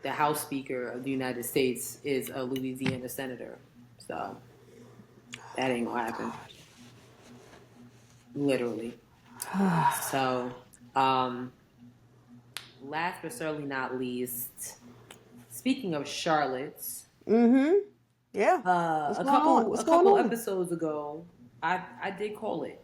The House Speaker of the United States is a Louisiana senator. So that ain't gonna happen. Literally. So, last but certainly not least, speaking of Charlotte's.
Yeah.
A couple episodes ago, I did call it.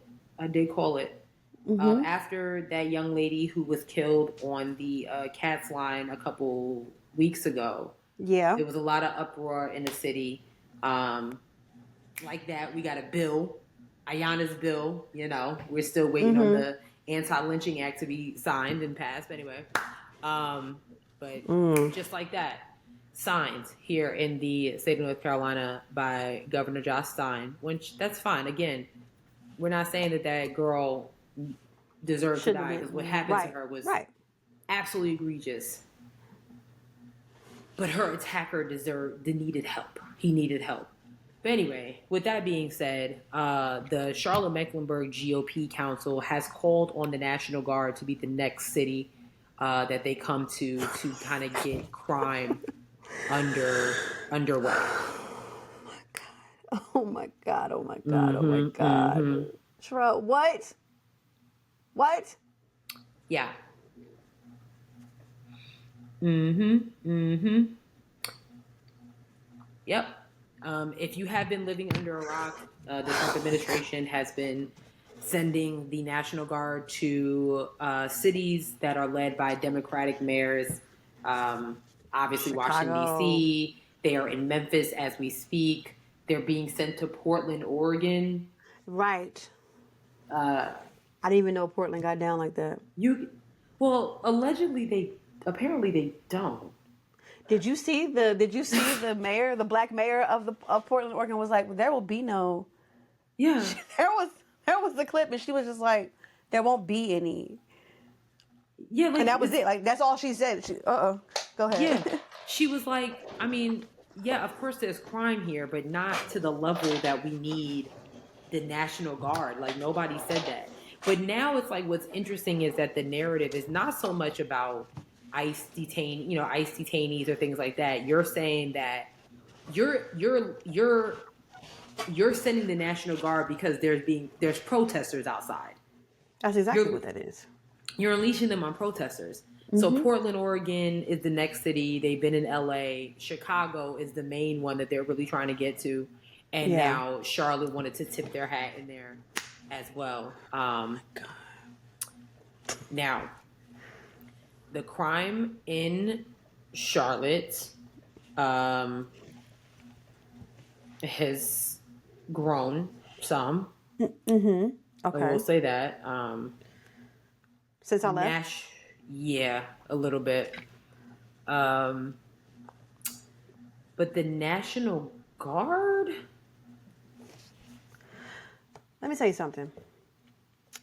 After that young lady who was killed on the Cats line a couple weeks ago.
Yeah.
There was a lot of uproar in the city. Like that, we got a bill, Ayanna's bill. We're still waiting on the Anti-Lynching Act to be signed and passed. But anyway, just like that. signed here in the state of North Carolina by Governor Josh Stein, which that's fine. Again, we're not saying that that girl deserved to die, because what happened to her was absolutely egregious. But her attacker needed help. He needed help. But anyway, with that being said, the Charlotte-Mecklenburg GOP Council has called on the National Guard to be the next city that they come to kind of get crime underway.
Oh my God. Oh my God. Oh my God. Sherelle, what? What?
Yeah. Yep. If you have been living under a rock, the Trump administration has been sending the National Guard to cities that are led by Democratic mayors. Obviously,
Chicago.
Washington, D.C. They are in Memphis as we speak. They're being sent to Portland, Oregon.
Right. I didn't even know Portland got down like that.
Well, allegedly apparently they don't.
Did you see the mayor, the black mayor of Portland, Oregon was like, there will be no.
Yeah.
There was the clip, and she was just like, there won't be any.
Yeah, like,
and that was it. Like, that's all she said. Go ahead.
Yeah, she was like, I mean, yeah, of course there's crime here, but not to the level that we need the National Guard. Like, nobody said that. But now it's like, what's interesting is that the narrative is not so much about ICE detainees or things like that. You're saying that you're sending the National Guard because there's protesters outside.
That's exactly what that is.
You're unleashing them on protesters. So Portland, Oregon is the next city. They've been in LA. Chicago is the main one that they're really trying to get to. And now Charlotte wanted to tip their hat in there as well. Oh my God. Now, the crime in Charlotte has grown some. Okay. I will say that.
Since I left?
Yeah, a little bit. But the National Guard?
Let me tell you something.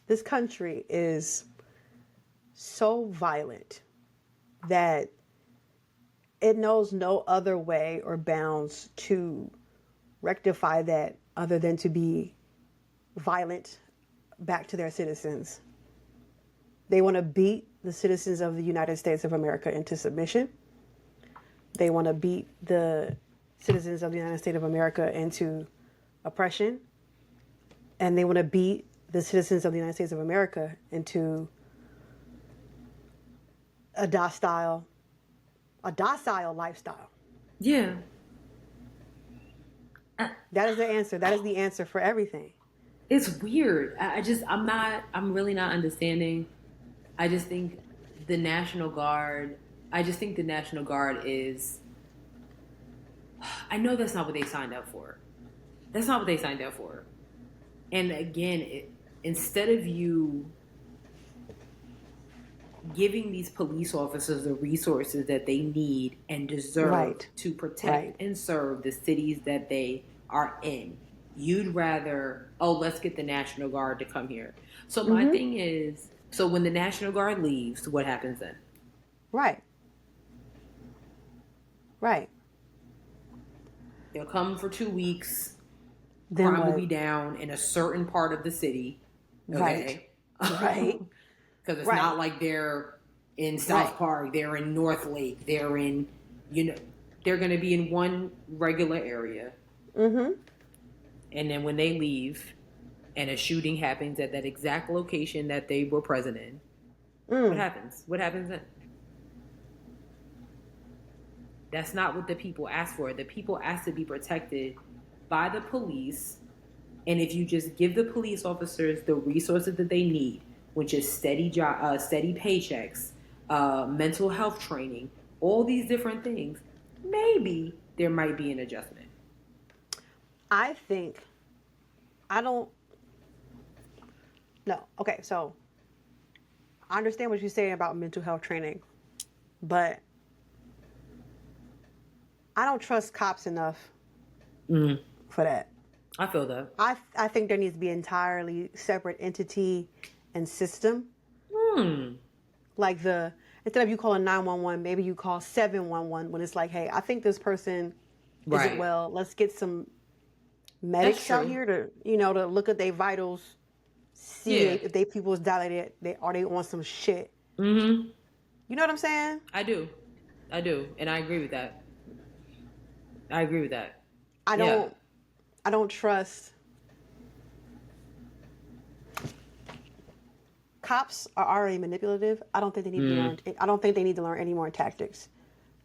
This country is so violent that it knows no other way or bounds to rectify that other than to be violent back to their citizens. They want to beat the citizens of the United States of America into submission. They want to beat the citizens of the United States of America into oppression. And they want to beat the citizens of the United States of America into a docile lifestyle.
Yeah.
That is the answer. That is the answer for everything.
It's weird. I'm really not understanding. I just think the National Guard is, I know that's not what they signed up for. That's not what they signed up for. And again, instead of you giving these police officers the resources that they need and deserve to protect and serve the cities that they are in, you'd rather, let's get the National Guard to come here. So my thing is, so when the National Guard leaves, what happens then? Right. They'll come for 2 weeks. Crime will be down in a certain part of the city. Okay? Right. Because it's not like they're in South Park, they're in North Lake, they're in, they're going to be in one regular area. And then when they leave and a shooting happens at that exact location that they were present in, what happens? What happens then? That's not what the people asked for. The people asked to be protected by the police. And if you just give the police officers the resources that they need, which is steady paychecks, mental health training, all these different things, maybe there might be an adjustment.
Okay, so I understand what you're saying about mental health training, but I don't trust cops enough
Mm.
for that.
I feel that.
I think there needs to be an entirely separate entity and system. Like instead of you calling 911, maybe you call 711 when it's like, hey, I think this person isn't well. Let's get some medics out here to to look at their vitals, see if they people's dilated, they on some shit.
Mm-hmm.
You know what I'm saying?
I do, and I agree with that.
I don't trust. Cops are already manipulative. I don't think they need to learn. I don't think they need to learn any more tactics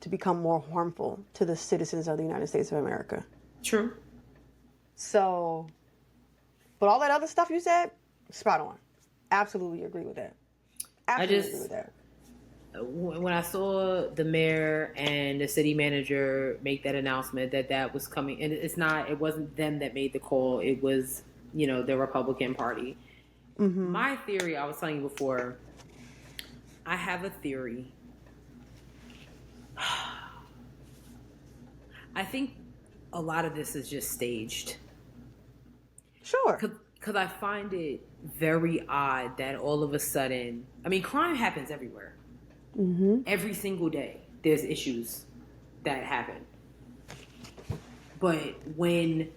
to become more harmful to the citizens of the United States of America.
True.
So, but all that other stuff you said, spot on. Absolutely agree with that. Absolutely agree with that.
When I saw the mayor and the city manager make that announcement that was coming, and it wasn't them that made the call. It was, the Republican Party. Mm-hmm. My theory, I was telling you before, I have a theory. I think a lot of this is just staged.
Sure.
Because I find it very odd that all of a sudden, crime happens everywhere. Mm-hmm. Every single day, there's issues that happen. But when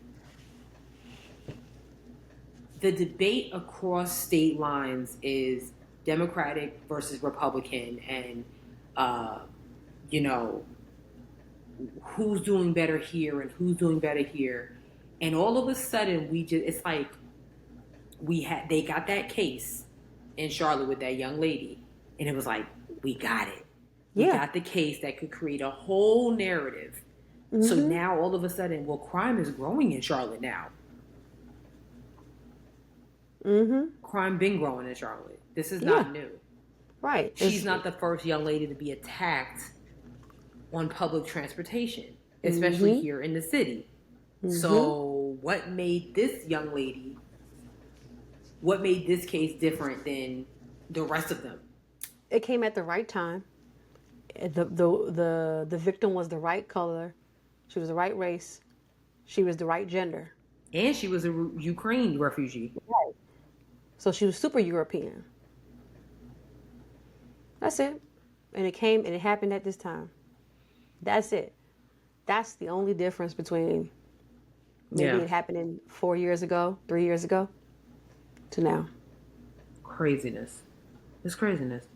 the debate across state lines is Democratic versus Republican, and who's doing better here and who's doing better here, and all of a sudden it's like they got that case in Charlotte with that young lady, and it was like, we got it. We got the case that could create a whole narrative. Mm-hmm. So now all of a sudden, crime is growing in Charlotte now. Mm-hmm. Crime been growing in Charlotte. This is not new.
Right.
She's not the first young lady to be attacked on public transportation, especially here in the city. Mm-hmm. So what made this case different than the rest of them?
It came at the right time. The victim was the right color. She was the right race. She was the right gender.
And she was a Ukraine refugee.
Right. So she was super European. That's it. And it happened at this time. That's it. That's the only difference between maybe it happening 4 years ago, 3 years ago, to now.
Craziness. It's craziness.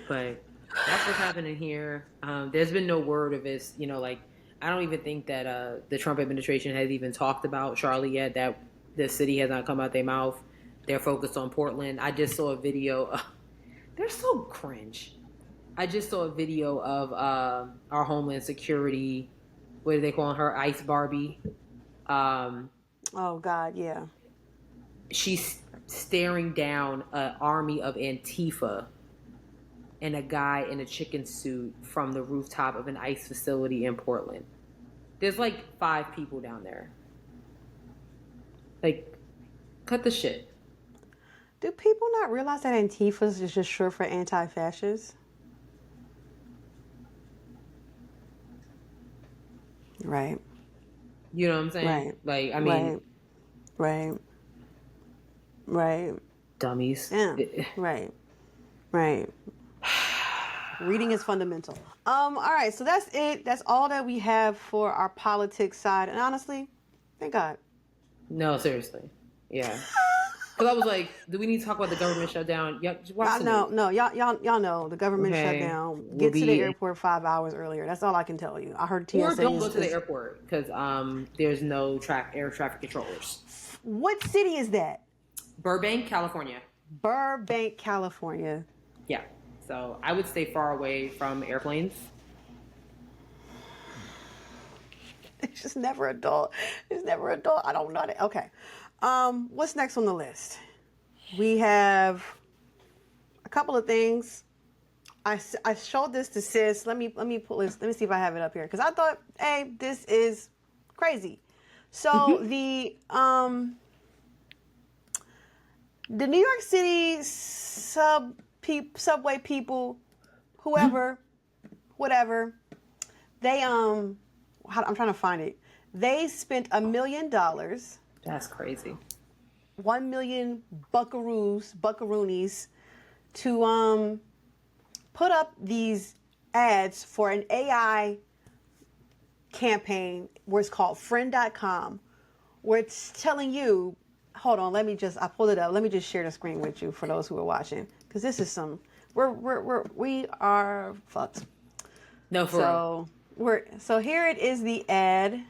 But that's what's happening here. There's been no word of this, I don't even think that the Trump administration has even talked about Charlotte yet, that the city has not come out their mouth. They're focused on Portland. I just saw a video. They're so cringe. I just saw a video of our Homeland Security, what are they calling her? Ice Barbie.
Oh, God, yeah.
She's staring down an army of Antifa and a guy in a chicken suit from the rooftop of an ICE facility in Portland. There's like 5 people down there. Like, cut the shit.
Do people not realize that Antifa is just short for anti-fascist? Right.
You know what I'm saying?
Right. Like, Right.
Dummies.
Yeah. Right. Reading is fundamental. All right, so that's it. That's all that we have for our politics side. And honestly, thank God.
No, seriously. Yeah. Because I was like, do we need to talk about the government shutdown?
No, y'all know the government shutdown. Get to the airport 5 hours earlier. That's all I can tell you. I heard TSA.
Or don't go to the airport because there's no air traffic controllers.
What city is that?
Burbank, California. Yeah. So I would stay far away from airplanes.
It's just never adult. I don't know that. Okay. What's next on the list? We have a couple of things. I showed this to sis. Let me pull this. Let me see if I have it up here because I thought, hey, this is crazy. So the New York City subway people, whoever, whatever, they I'm trying to find it. They spent $1 million,
That's crazy.
1 million buckaroonies to put up these ads for an AI campaign where it's called friend.com, where it's telling you, hold on, I pulled it up. Let me just share the screen with you for those who are watching, because this is we are fucked.
No, for
real. So here it is, the ad.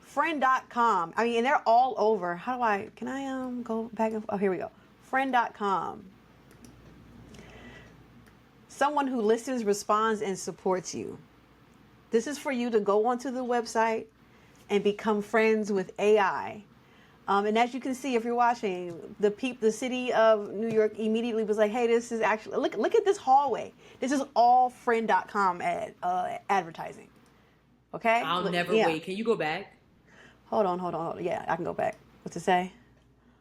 Friend.com. I mean, and they're all over. Can I go back and, oh, here we go. Friend.com. Someone who listens, responds, and supports you. This is for you to go onto the website and become friends with AI. And as you can see, if you're watching, the city of New York immediately was like, hey, this is actually, look at this hallway. This is all friend.com advertising. Okay?
I'll never wait. Can you go back?
Hold on. Yeah, I can go back. What's it say?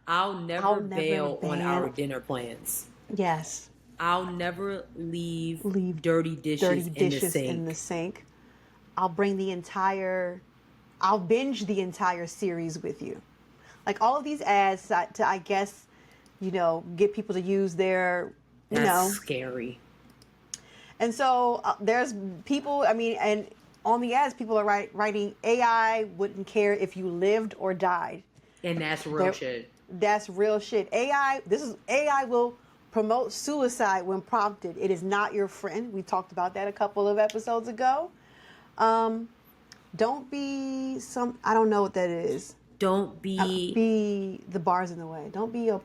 I'll never bail on our dinner plans.
Yes.
I'll never leave dirty dishes
in the sink. I'll binge the entire series with you. Like all of these ads to, I guess, get people to use their,
That's scary.
And so there's people, and on the ads, people are writing, AI wouldn't care if you lived or died.
And that's real shit.
That's real shit. AI will promote suicide when prompted. It is not your friend. We talked about that a couple of episodes ago. Don't be I don't know what that is.
Don't be
the bars in the way. Don't be a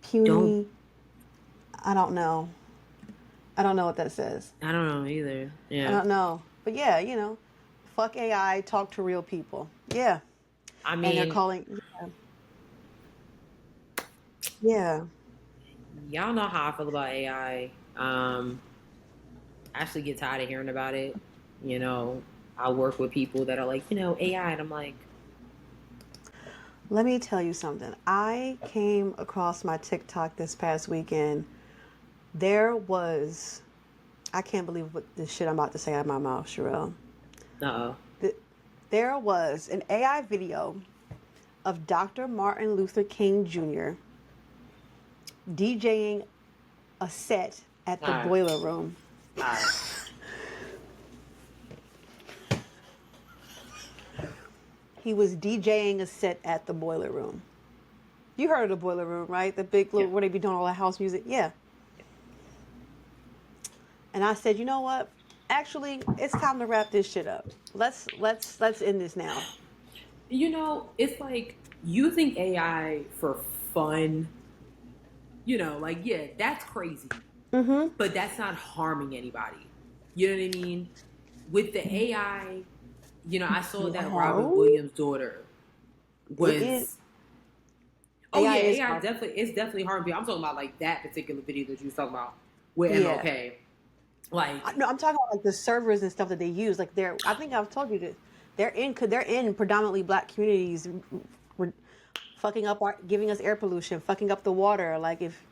puny. I don't know what that says.
I don't know either. Yeah.
I don't know. But yeah, fuck AI, talk to real people. Yeah.
I mean,
and they're calling. Yeah.
Y'all know how I feel about AI. I actually get tired of hearing about it. I work with people that are like, AI, and I'm like,
let me tell you something. I came across my TikTok this past weekend. I can't believe what this shit I'm about to say out of my mouth, Sherelle.
Uh-oh.
There was an AI video of Dr. Martin Luther King Jr. DJing a set at the Boiler Room. He was DJing a set at the Boiler Room. You heard of the Boiler Room, right? The big little, where they be doing all that house music? Yeah. And I said, you know what? Actually, it's time to wrap this shit up. Let's end this now.
It's like, you think AI for fun, that's crazy.
Mm-hmm.
But that's not harming anybody. You know what I mean? With the AI, I saw that Robin Williams' daughter was. AI definitely harming people. I'm talking about like that particular video that you was talking about with MLK. Like,
no, I'm talking about like the servers and stuff that they use. Like I think I've told you that they're in predominantly black communities, fucking up giving us air pollution, fucking up the water. Like if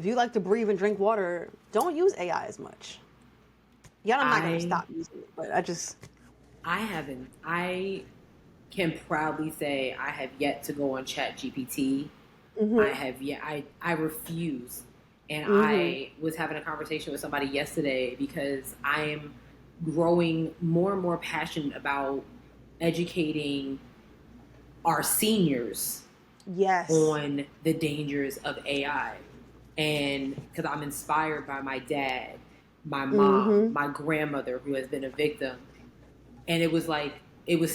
you like to breathe and drink water, don't use AI as much. Yeah, I'm not gonna stop using it, but
I haven't. I can proudly say I have yet to go on ChatGPT.
Mm-hmm.
I refuse. And I was having a conversation with somebody yesterday because I am growing more and more passionate about educating our seniors on the dangers of AI. And because I'm inspired by my dad, my mom, my grandmother who has been a victim. And it was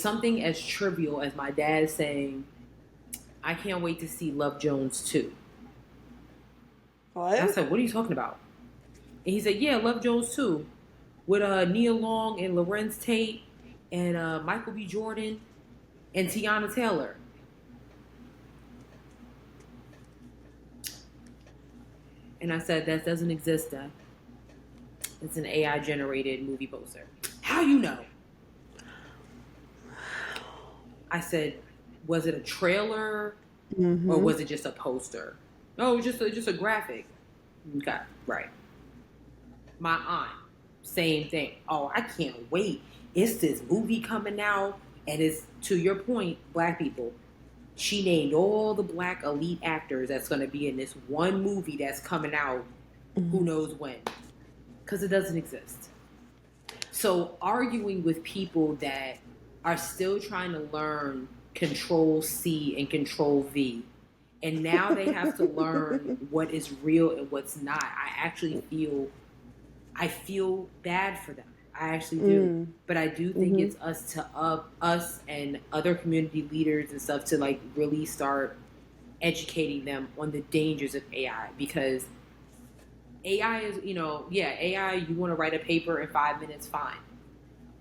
something as trivial as my dad saying, I can't wait to see Love Jones 2.
What?
I said, what are you talking about? And he said, yeah, Love Jones 2 with Nia Long and Lorenz Tate and Michael B. Jordan and Tiana Taylor. And I said, that doesn't exist, Dad. It's an AI-generated movie poster. How you know? I said, was it a trailer or was it just a poster? No, it was just a graphic. Okay, right. My aunt, same thing. Oh, I can't wait. it's this movie coming out, and it's, to your point, black people. She named all the black elite actors that's going to be in this one movie that's coming out, who knows when, because it doesn't exist. So arguing with people that are still trying to learn Control C and Control V, and now they have to learn what is real and what's not. I feel bad for them. I actually do. But I do think it's us and other community leaders and stuff to like really start educating them on the dangers of AI, because AI is, AI, you want to write a paper in 5 minutes, fine.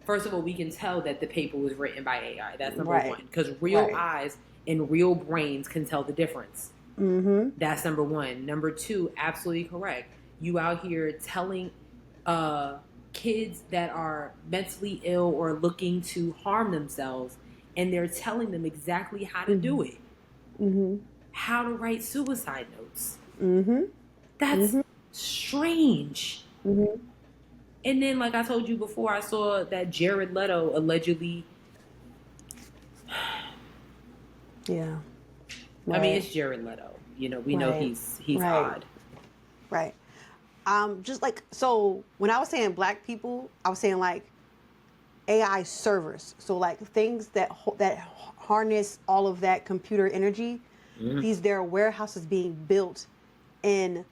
First of all, we can tell that the paper was written by AI. That's number one. Because real eyes and real brains can tell the difference. That's number one. Number two, absolutely correct. You out here telling kids that are mentally ill or looking to harm themselves, and they're telling them exactly how to do it. How to write suicide notes. That's strange. And then, like I told you before, I saw that Jared Leto allegedly.
Yeah.
Right. I mean, it's Jared Leto. We know he's odd.
Right. Just like, so when I was saying black people, I was saying like AI servers. So like things that harness all of that computer energy. There are warehouses being built in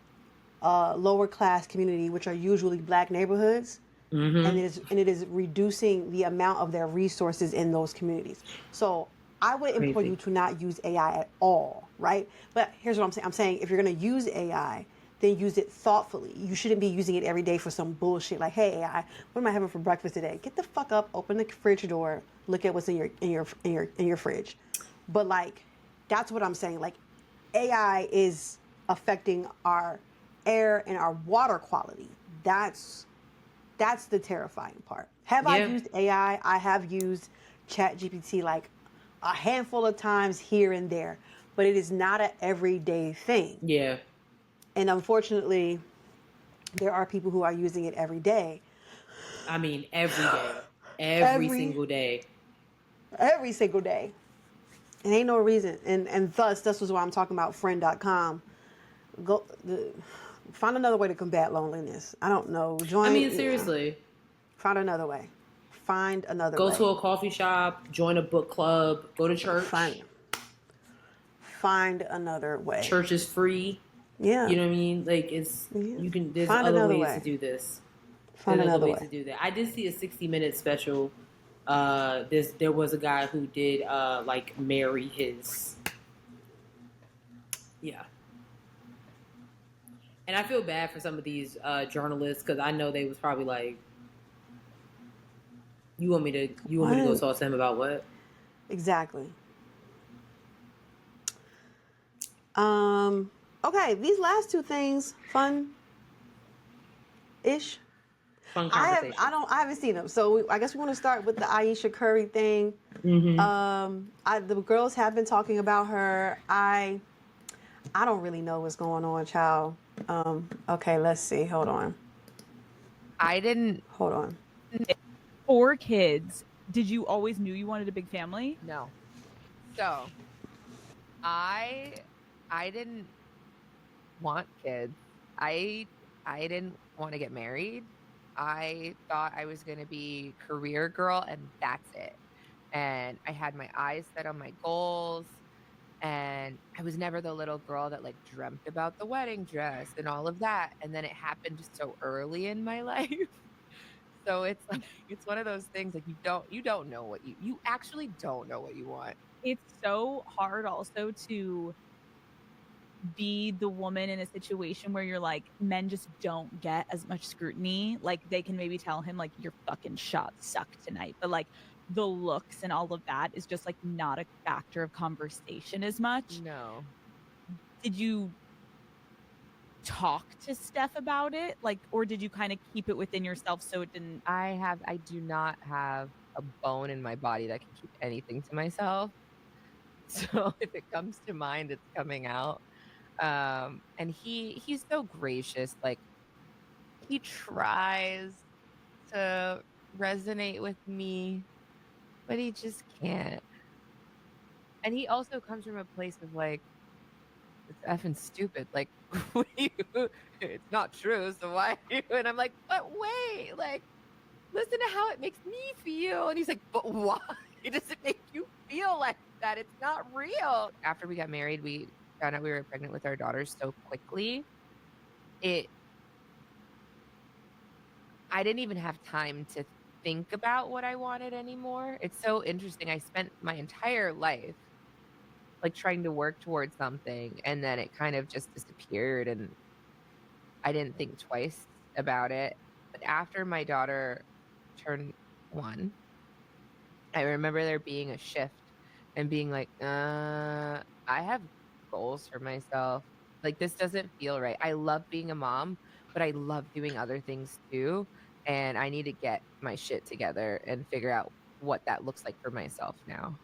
lower class community, which are usually black neighborhoods. And it is reducing the amount of their resources in those communities. So I would implore you to not use AI at all, right? But here's what I'm saying. I'm saying if you're going to use AI, then use it thoughtfully. You shouldn't be using it every day for some bullshit like, hey AI, what am I having for breakfast today? Get the fuck up, open the fridge door, look at what's in your fridge. But like, that's what I'm saying. Like, AI is affecting our air and our water quality. That's the terrifying part. Have I used AI? I have used ChatGPT like a handful of times here and there, but it is not an everyday thing.
Yeah.
And unfortunately, there are people who are using it every day.
I mean, every day. Every single day.
Every single day. And ain't no reason. And thus, this was why I'm talking about friend.com. Find another way to combat loneliness. I don't know.
Seriously.
Find another way. Find another way.
Go to a coffee shop, join a book club, go to church.
Find another way.
Church is free.
Yeah.
You know what I mean? Like, you can, there's
Find
other ways to do this.
Find another way
to do that. I did see a 60-minute special. There was a guy who did like marry his. Yeah. And I feel bad for some of these journalists, because I know they was probably like, you want me to go talk to him about what?
Exactly. Okay, these last two things, fun-ish.
Fun conversation.
I haven't seen them, so I guess we want to start with the Ayesha Curry thing. The girls have been talking about her. I don't really know what's going on, child. Okay, let's see. Hold on. Hold on.
4 kids. Did you always knew you wanted a big family?
No. So, I didn't want kids. I didn't want to get married. I thought I was going to be career girl, and that's it. And I had my eyes set on my goals, and I was never the little girl that like dreamt about the wedding dress and all of that. And then it happened so early in my life. So it's like, it's one of those things like you don't know what you actually don't know what you want.
It's so hard also to be the woman in a situation where you're like, men just don't get as much scrutiny. Like, they can maybe tell him like, your fucking shots suck tonight, but like the looks and all of that is just like not a factor of conversation as much.
No.
Did you talk to Steph about it, like, or did you kind of keep it within yourself so it didn't?
I do not have a bone in my body that can keep anything to myself. So if it comes to mind, it's coming out. And he's so gracious. Like, he tries to resonate with me, but he just can't. And he also comes from a place of like, it's effing stupid. Like, what do you, it's not true. So why are you? And I'm like, but wait, like, listen to how it makes me feel. And he's like, but why does it make you feel like that? It's not real. After we got married, we found out we were pregnant with our daughters so quickly. I didn't even have time to think about what I wanted anymore. It's so interesting. I spent my entire life like trying to work towards something, and then it kind of just disappeared, and I didn't think twice about it. But after my daughter turned 1, I remember there being a shift and being like, I have goals for myself. Like, this doesn't feel right. I love being a mom, but I love doing other things too. And I need to get my shit together and figure out what that looks like for myself now.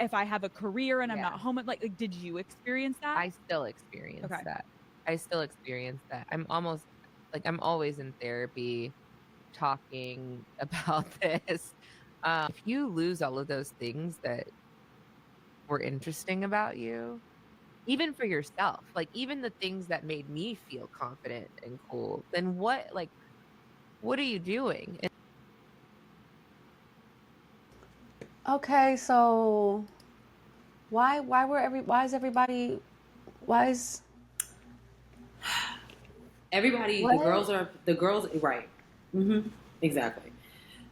If I have a career and I'm not home, like did you experience that?
I still experience that. I still experience that. I'm always in therapy talking about this. If you lose all of those things that were interesting about you, even for yourself, like even the things that made me feel confident and cool, then what are you doing?
Okay, so why is everybody
the girls right. Exactly.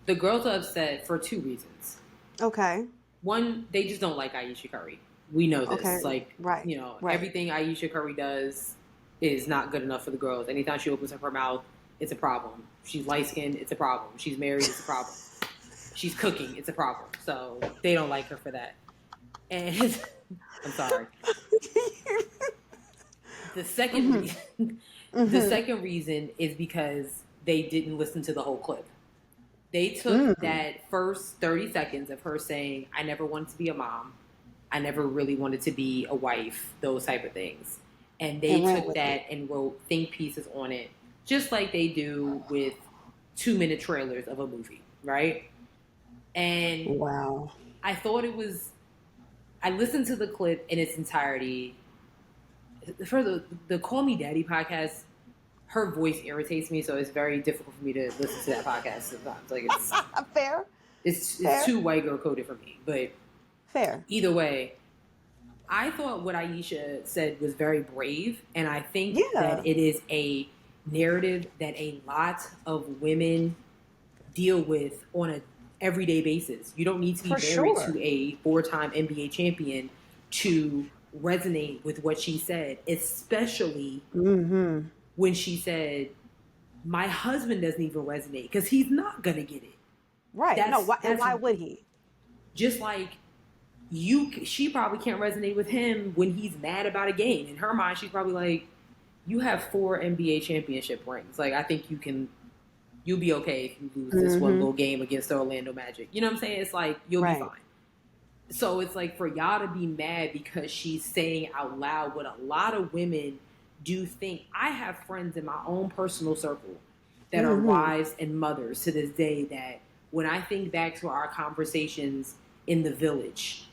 The girls are upset for 2 reasons.
Okay.
One, they just don't like Ayesha Curry. We know this.
Okay.
Like, everything Ayesha Curry does is not good enough for the girls. Anytime she opens up her mouth, it's a problem. She's light-skinned, it's a problem. She's married, it's a problem. She's cooking, it's a problem. So they don't like her for that. And I'm sorry. The second reason is because they didn't listen to the whole clip. They took that first 30 seconds of her saying, I never wanted to be a mom. I never really wanted to be a wife, those type of things. And they took that and wrote think pieces on it, just like they do with 2-minute trailers of a movie, right? And I thought I listened to the clip in its entirety. For the Call Me Daddy podcast, her voice irritates me, so it's very difficult for me to listen to that podcast sometimes. Like, it's
fair.
It's too white girl coded for me. But
fair.
Either way, I thought what Ayesha said was very brave, and I think that it is a narrative that a lot of women deal with on a everyday basis. You don't need to be married to a 4-time NBA champion to resonate with what she said, especially when she said, my husband doesn't even resonate because he's not going to get it.
Right. Why would he?
Just like she probably can't resonate with him when he's mad about a game. In her mind, she's probably like, you have 4 NBA championship rings. Like, I think you'll be okay if you lose this one little game against the Orlando Magic. You know what I'm saying? It's like, you'll be fine. So it's like, for y'all to be mad because she's saying out loud what a lot of women do think. I have friends in my own personal circle that are wives and mothers to this day that when I think back to our conversations in the village,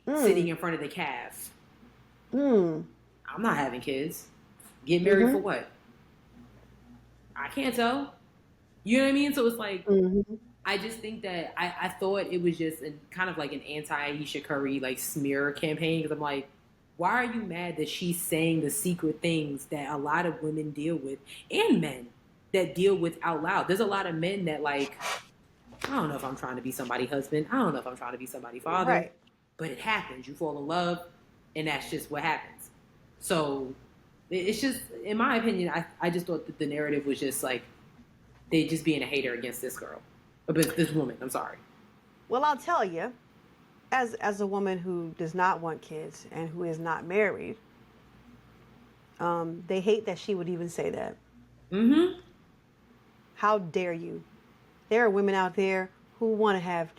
sitting in front of the calf, I'm not having kids. Get married for what? I can't tell. You know what I mean? So it's like, I just think that I thought it was just kind of like an anti-Ayesha Curry like smear campaign, because I'm like, why are you mad that she's saying the secret things that a lot of women deal with, and men that deal with out loud? There's a lot of men that like, I don't know if I'm trying to be somebody's husband. I don't know if I'm trying to be somebody's father. Right. But it happens. You fall in love, and that's just what happens. So it's just, in my opinion, I just thought that the narrative was just like, they just being a hater against this girl. This woman, I'm sorry.
Well, I'll tell you, as a woman who does not want kids and who is not married, they hate that she would even say that. How dare you? There are women out there who want to have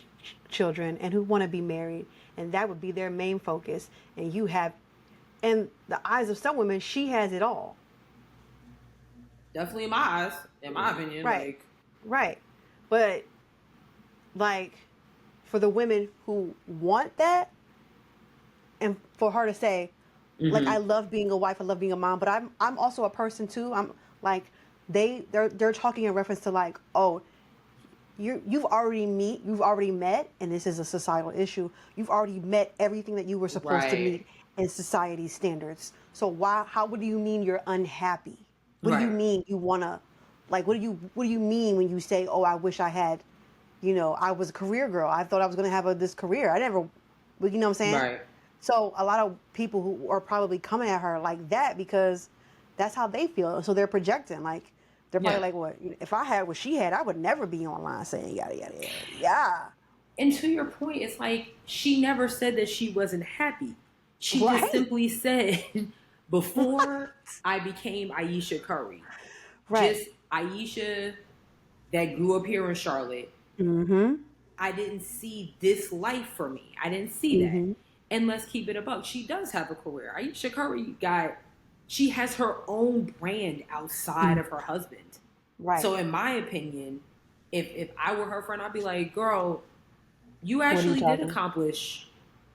children and who want to be married, and that would be their main focus. And you have, in the eyes of some women, she has it all.
Definitely in my eyes, in my opinion.
Right. Right. But like, for the women who want that, and for her to say, like, I love being a wife, I love being a mom, but I'm also a person too. I'm like, they're talking in reference to like, oh, you've already met, and this is a societal issue. You've already met everything that you were supposed to meet in society's standards. So how what do you mean you're unhappy? What do you mean you wanna, like, what do you mean when you say, oh, I wish I had, I was a career girl. I thought I was gonna have this career. I never, you know what I'm saying?
Right.
So a lot of people who are probably coming at her like that because that's how they feel. So they're projecting. Like, they're probably like, "What? If I had what she had, I would never be online saying yada yada yada." Yeah.
And to your point, it's like she never said that she wasn't happy. She just simply said, before I became Ayesha Curry, just Ayesha that grew up here in Charlotte, I didn't see this life for me. I didn't see that. And let's keep it a buck. She does have a career. Ayesha Curry she has her own brand outside of her husband. Right. So in my opinion, if I were her friend, I'd be like, girl, you actually did accomplish,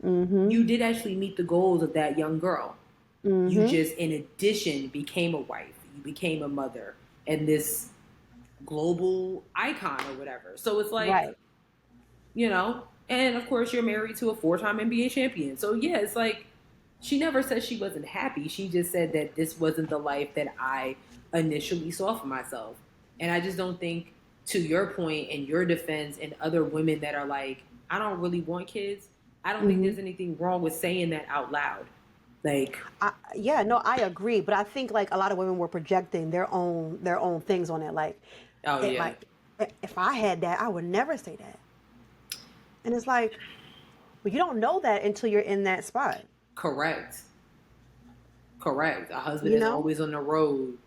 you did actually meet the goals of that young girl. You just, in addition, became a wife. You became a mother and this global icon or whatever. So it's like, and of course you're married to a 4-time NBA champion. So yeah, it's like, she never said she wasn't happy. She just said that this wasn't the life that I initially saw for myself. And I just don't think, to your point and your defense and other women that are like, I don't really want kids, I don't think there's anything wrong with saying that out loud. Like,
I agree. But I think like a lot of women were projecting their own things on it. Like, like, if I had that, I would never say that. And it's like, well, you don't know that until you're in that spot.
Correct. A husband is always on the road,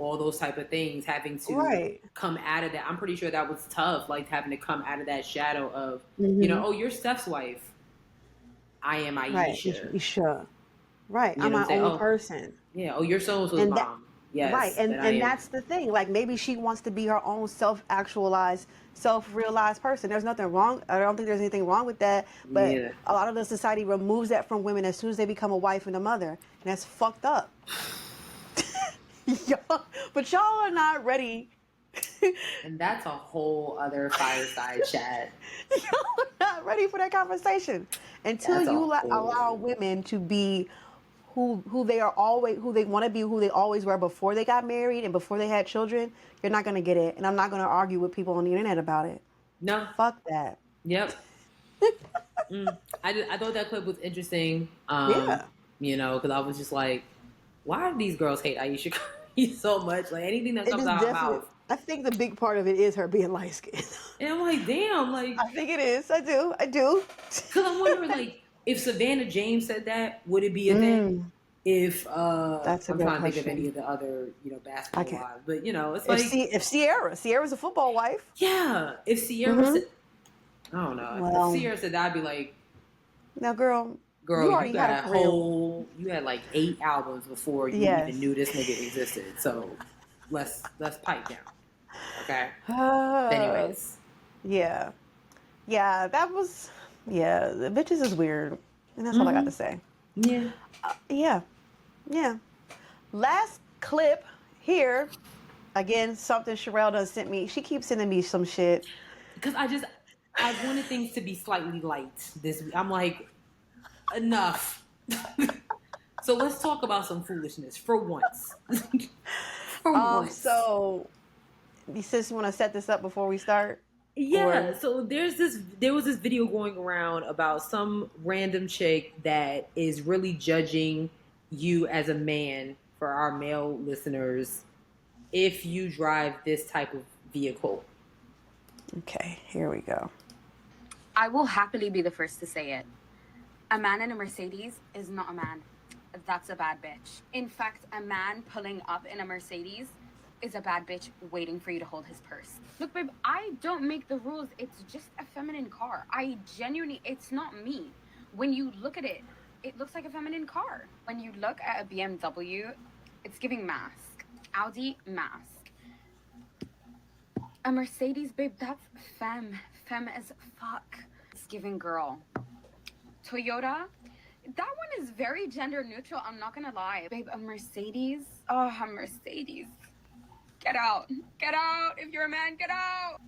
all those type of things, having to come out of that. I'm pretty sure that was tough, like having to come out of that shadow of, oh, you're Steph's wife. I am Ayesha.
Ayesha. Right. I'm my own person.
Yeah. Oh, you're so-and-so's mom. Yes. Right.
And that's the thing. Like, maybe she wants to be her own self-actualized, self-realized person. There's nothing wrong. I don't think there's anything wrong with that. But a lot of the society removes that from women as soon as they become a wife and a mother. And that's fucked up. But y'all are not ready.
And that's a whole other fireside chat.
Y'all are not ready for that conversation. Until you allow women to be who they want to be, who they always were before they got married and before they had children, you're not going to get it. And I'm not going to argue with people on the internet about it.
No.
Fuck that.
Yep. I thought that clip was interesting. Because I was just like, why do these girls hate Ayesha Curry so much? Like, anything that comes out of her mouth.
I think the big part of it is her being light skinned.
And I'm like, damn, like,
I think it is. I do.
Because I'm wondering, like, if Savannah James said that, would it be a thing? If
that's a
I'm
good
trying to
question.
think of any of the other, basketball wives, but it's like
if Sierra's a football wife.
Yeah, if Sierra said, I don't know. Well, if Sierra said that, I'd be like,
now, girl,
you already had you had like 8 albums before you even knew this nigga existed. So let's pipe down, okay? Anyways,
yeah, that was the bitches is weird, and that's all I got to say. Yeah. Last clip here. Again, something Sherelle done sent me. She keeps sending me some shit.
Because I wanted things to be slightly light this week. I'm like, enough. So let's talk about some foolishness for once.
So, you said you want to set this up before we start?
Yeah, so there was this video going around about some random chick that is really judging you as a man, for our male listeners, if you drive this type of vehicle.
Okay, here we go.
I will happily be the first to say it. A man in a Mercedes is not a man. That's a bad bitch. In fact, a man pulling up in a Mercedes is a bad bitch waiting for you to hold his purse. Look, babe, I don't make the rules. It's just a feminine car. It's not me. When you look at it, it looks like a feminine car. When you look at a BMW, it's giving mask. Audi, mask. A Mercedes, babe, that's femme. Femme as fuck. It's giving girl. Toyota, that one is very gender neutral, I'm not gonna lie. Babe, a Mercedes? Oh, a Mercedes. Get out. Get out. If you're a man, get out.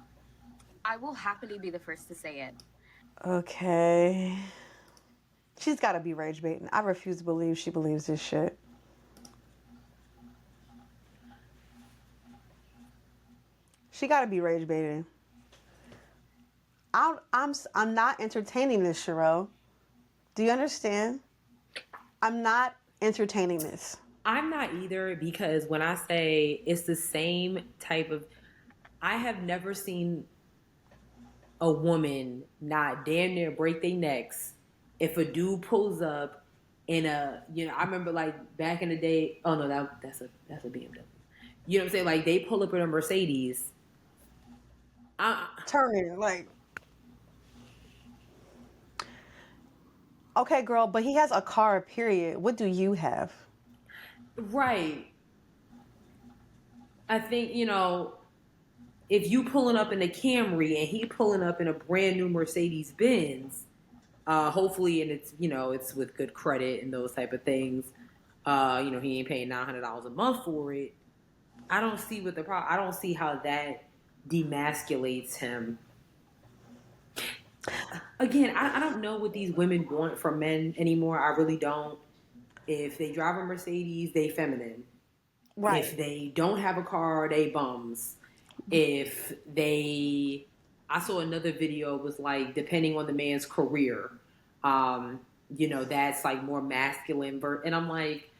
I will happily be the first to say it.
Okay. She's got to be rage baiting. I refuse to believe she believes this shit. She got to be rage baiting. I'm not entertaining this, Sherelle. Do you understand? I'm not entertaining this.
I'm not either, because when I say it's the same type of, I have never seen a woman not damn near break their necks if a dude pulls up in a, I remember like back in the day. Oh no, that's a BMW. You know what I'm saying? Like they pull up in a Mercedes.
Turn it like. Okay, girl, but he has a car. Period. What do you have?
Right. I think if you pulling up in a Camry and he pulling up in a brand new Mercedes Benz, hopefully, and it's with good credit and those type of things. He ain't paying $900 a month for it. I don't see what the problem. I don't see how that demasculates him. Again, I don't know what these women want from men anymore. I really don't. If they drive a Mercedes, they feminine. Right. If they don't have a car, they bums. If they, I saw another video, it was like, depending on the man's career, that's like more masculine. And I'm like,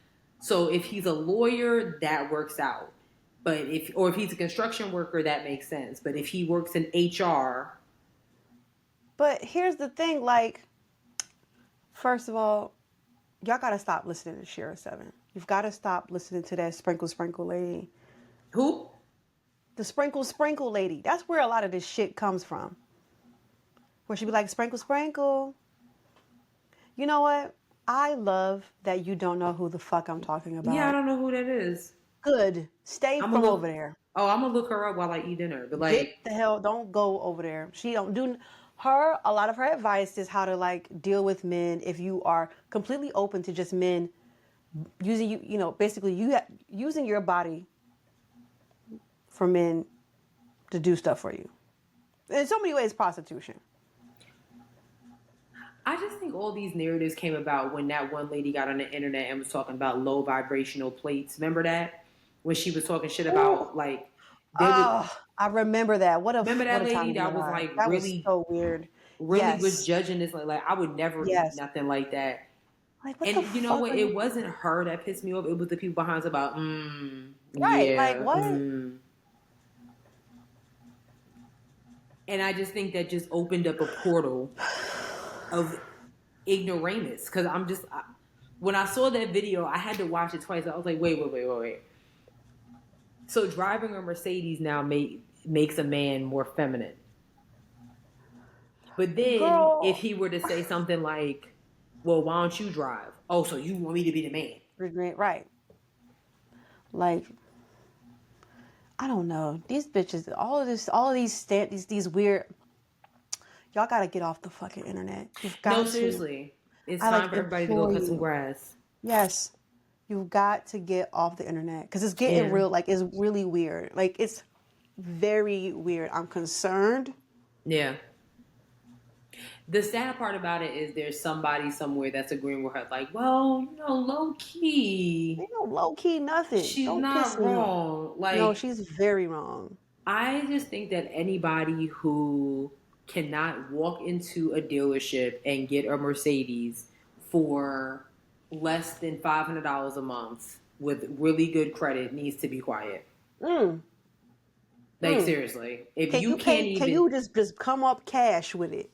so if he's a lawyer, that works out. But if he's a construction worker, that makes sense. But if he works in HR.
But here's the thing, like, first of all, y'all got to stop listening to Shira 7. You've got to stop listening to that sprinkle lady.
Who?
The sprinkle lady. That's where a lot of this shit comes from. Where she be like, sprinkle. You know what? I love that you don't know who the fuck I'm talking about.
Yeah, I don't know who that is.
Good. Stay from over there.
Oh, I'm going to look her up while I eat dinner. But
Get the hell, don't go over there. She don't do... a lot of her advice is how to like deal with men if you are completely open to just men using using your body for men to do stuff for you. In so many ways, prostitution.
I just think all these narratives came about when that one lady got on the internet and was talking about low vibrational plates. Remember that? When she was talking shit about like...
I remember that.
Remember that lady that was like
that
really
was so weird.
Really was judging this like I would never eat nothing like that.
Like,
and you know what? It wasn't her that pissed me off. It was the people behind us about
right.
Yeah,
like what?
And I just think that just opened up a portal of ignoramus. Because when I saw that video, I had to watch it twice. I was like, wait. So driving a Mercedes now makes a man more feminine. But then if he were to say something like, well, why don't you drive? Oh, so you want me to be the man.
Right. Like, I don't know. These bitches, all of these weird... Y'all got to get off the fucking internet. You've got to.
Seriously. It's time for everybody to go cut some grass.
Yes. You've got to get off the internet because it's getting real. Like, it's really weird. Like, it's very weird. I'm concerned.
Yeah. The sad part about it is there's somebody somewhere that's agreeing with her. Like, well, low key.
Ain't no low key nothing.
She's not wrong. Like,
no, she's very wrong.
I just think that anybody who cannot walk into a dealership and get a Mercedes for less than $500 a month with really good credit needs to be quiet. Seriously, if can
you just come up cash with it?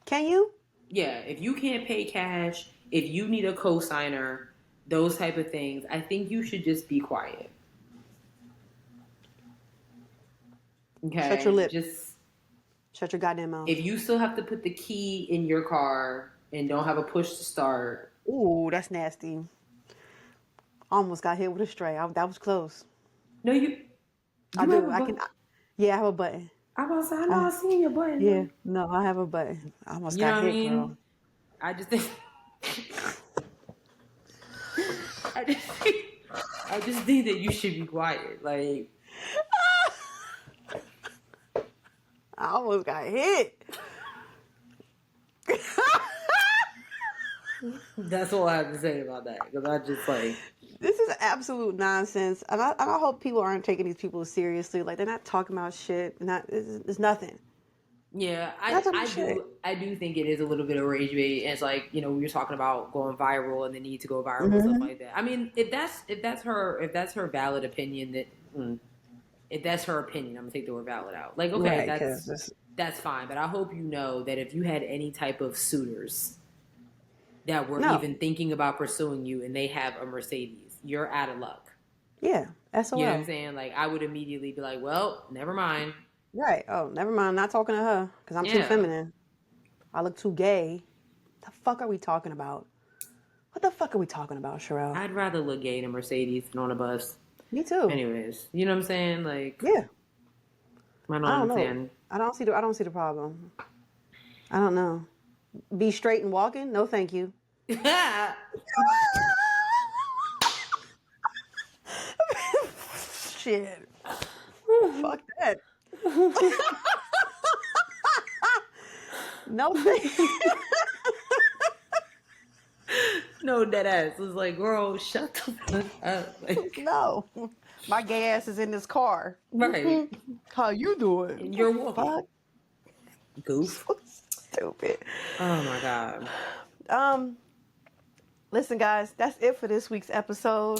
Can you?
Yeah, if you can't pay cash, if you need a cosigner, those type of things, I think you should just be quiet. Okay,
shut your lip.
Just
shut your goddamn mouth.
If you still have to put the key in your car and don't have a push to start.
Ooh, that's nasty. Almost got hit with a stray. That was close.
No, you
I do. Yeah, I have a button.
I was I know I seen your button.
Yeah, no, I have a button. I almost
You know
got
what I
hit,
mean?
girl.
I just think I just think that you should be quiet. Like
I almost got hit.
that's all I have to say about that. Because I just like
This is absolute nonsense, and I hope people aren't taking these people seriously. Like they're not talking about shit. It's nothing.
yeah,
Not talking shit.
I do think it is a little bit of rage bait. It's like, you know, we were talking about going viral and the need to go viral and stuff like that. I mean, if that's her valid opinion, if that's her opinion, I'm gonna take the word valid out. Like, okay,
Right,
that's fine. But I hope you know that if you had any type of suitors that were
No.
even thinking about pursuing you and they have a Mercedes, you're out of luck.
Yeah, SOL.
You know what I'm saying? Like, I would immediately be like, well, never mind.
Right. Oh, never mind. Not talking to her because I'm too feminine. I look too gay. The fuck are we talking about? What the fuck are we talking about, Sherelle?
I'd rather look gay in a Mercedes than on a bus.
Me too.
Anyways, you know what I'm saying? Like,
yeah.
I don't
understand. Know. I don't see the problem. I don't know. Be straight and walking? No, thank you. Shit. Fuck that. No, thank you.
No, dead ass. It was like, girl, shut the fuck up. Like,
no. My gay ass is in this car.
Right.
How you doing?
And you're walking.
Fuck.
Goof.
So stupid.
Oh my God.
Listen, guys, that's it for this week's episode.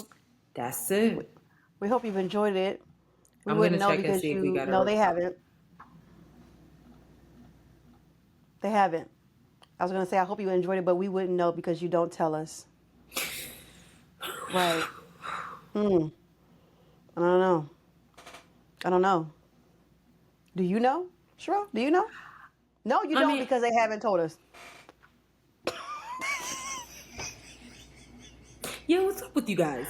That's it.
We hope you've enjoyed it. We
I'm
wouldn't
gonna
know
check and
because
see if we got
no, they haven't. They haven't. I was gonna say I hope you enjoyed it, but we wouldn't know because you don't tell us. Right. I don't know. I don't know. Do you know, Sherelle? Do you know? No, you don't because they haven't told us.
Yeah, what's up with you guys?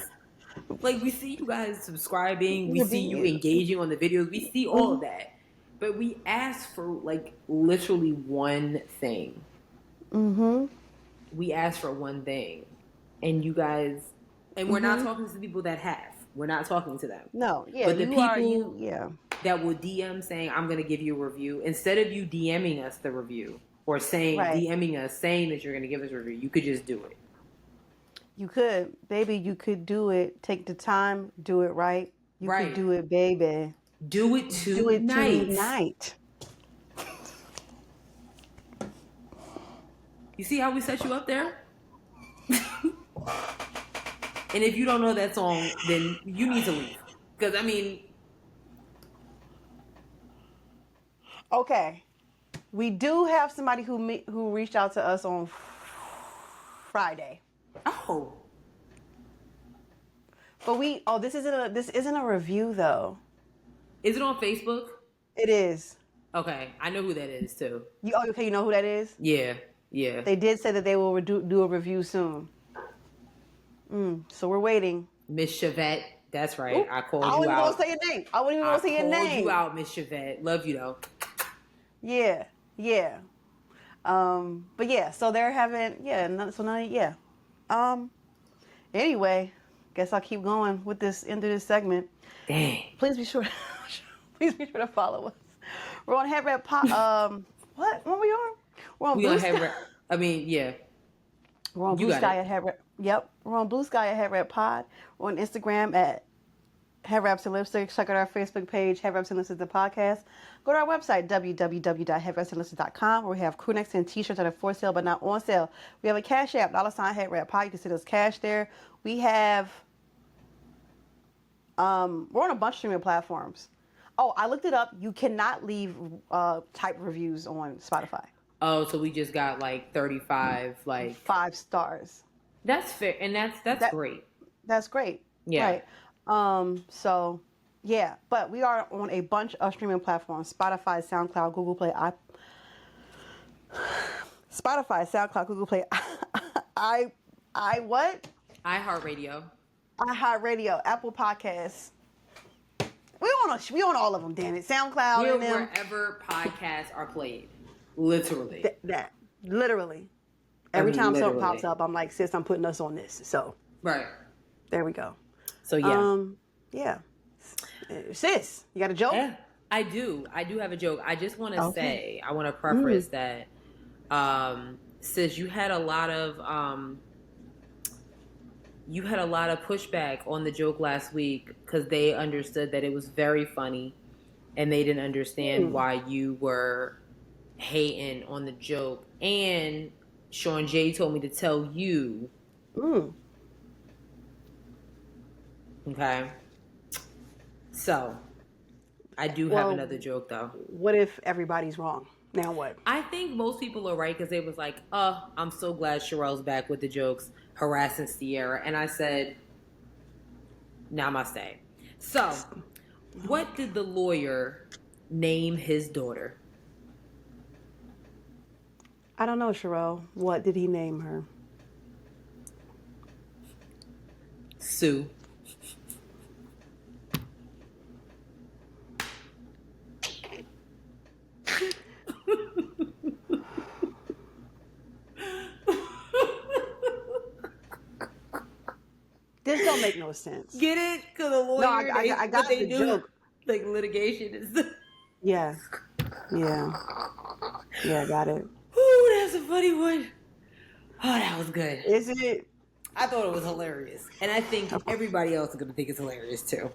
Like, we see you guys subscribing. We see you engaging on the videos. We see all of that. But we ask for, like, literally one thing. We ask for one thing. And you guys... And we're not talking to the people that have. We're not talking to them.
No, yeah.
But the people
that
will DM saying, I'm going to give you a review. Instead of you DMing us the review or saying DMing us saying that you're going to give us a review, you could just do it.
You could, baby, you could do it. Take the time, do it right. You could do it, baby.
Do it tonight. You see how we set you up there? And if you don't know that song, then you need to leave. Because, I mean...
Okay. We do have somebody who reached out to us on Friday.
Oh.
But this isn't a review though.
Is it on Facebook?
It is.
Okay, I know who that is too.
You know who that is?
Yeah.
They did say that they will do a review soon. So we're waiting.
Miss Chevette, that's right.
Ooh,
I called you out.
I wasn't even gonna say your name. I wasn't even gonna say your name.
I called you out, Miss Chevette. Love you though.
Yeah. But yeah, so they're having Anyway, guess I'll keep going with this end of this segment.
Dang.
Please be sure to follow us. We're on Headwrappod. What are we on? We're on Bluesky. We're on Bluesky at Headwrap. Yep. We're on Bluesky at Headwrappod. We're on Instagram at Headwraps and Lipstick. Check out our Facebook page, Headwraps and Lipstick the podcast. Go to our website, www.headwrapsandlipstick.com, where we have crew necks and t-shirts that are for sale but not on sale. We have a Cashapp, $Headwrappod. You can send us cash there. We have we're on a bunch of streaming platforms. Oh, I looked it up. You cannot leave type reviews on Spotify.
Oh, so we just got like 35
5 stars.
That's fair, and that's great.
That's great.
Yeah.
Right. So yeah, but we are on a bunch of streaming platforms: Spotify, SoundCloud, Google Play,
iHeartRadio,
iHeartRadio, Apple Podcasts, We on all of them. Damn it, SoundCloud
We're
and them.
wherever podcasts are played. Literally.
That literally. Every time something pops up, I'm like, sis, I'm putting us on this. So
right.
There we go.
So yeah.
Yeah. Sis, you got a joke?
Yeah, I do have a joke. I just want to say, I want to preface that, sis, you had a lot of pushback on the joke last week because they understood that it was very funny, and they didn't understand why you were hating on the joke. And Sean J told me to tell you. Okay. So, I do have another joke though.
What if everybody's wrong? Now what?
I think most people are right because they was like, "Oh, I'm so glad Sherelle's back with the jokes harassing Sierra," and I said, "Namaste." So, what did the lawyer name his daughter?
I don't know, Sherelle. What did he name her?
Sue.
This don't make no sense.
Get it? Because the lawyer,
I got the joke.
Like litigation is.
Yeah, got it.
Ooh, that's a funny one. Oh, that was good.
Is it?
I thought it was hilarious. And I think everybody else is going to think it's hilarious too.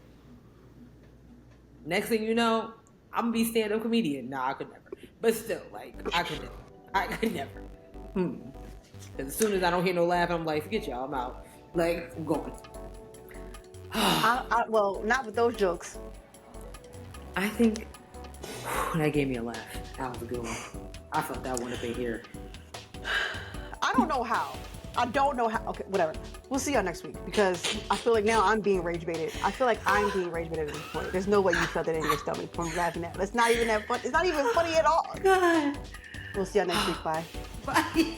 Next thing you know, I'm going to be stand-up comedian. Nah, I could never. But still, like, I could never. Because as soon as I don't hear no laugh, I'm like, forget y'all, I'm out. Like, I'm going.
Well, not with those jokes.
I think that gave me a laugh. That was a good one. I felt that one up in here.
I don't know how. Okay, whatever. We'll see y'all next week because I feel like now I'm being rage baited. I feel like I'm being rage baited at this point. There's no way you felt it in your stomach from laughing at. It's not even that fun. It's not even funny at all.
God.
We'll see y'all next week. Bye.
Bye.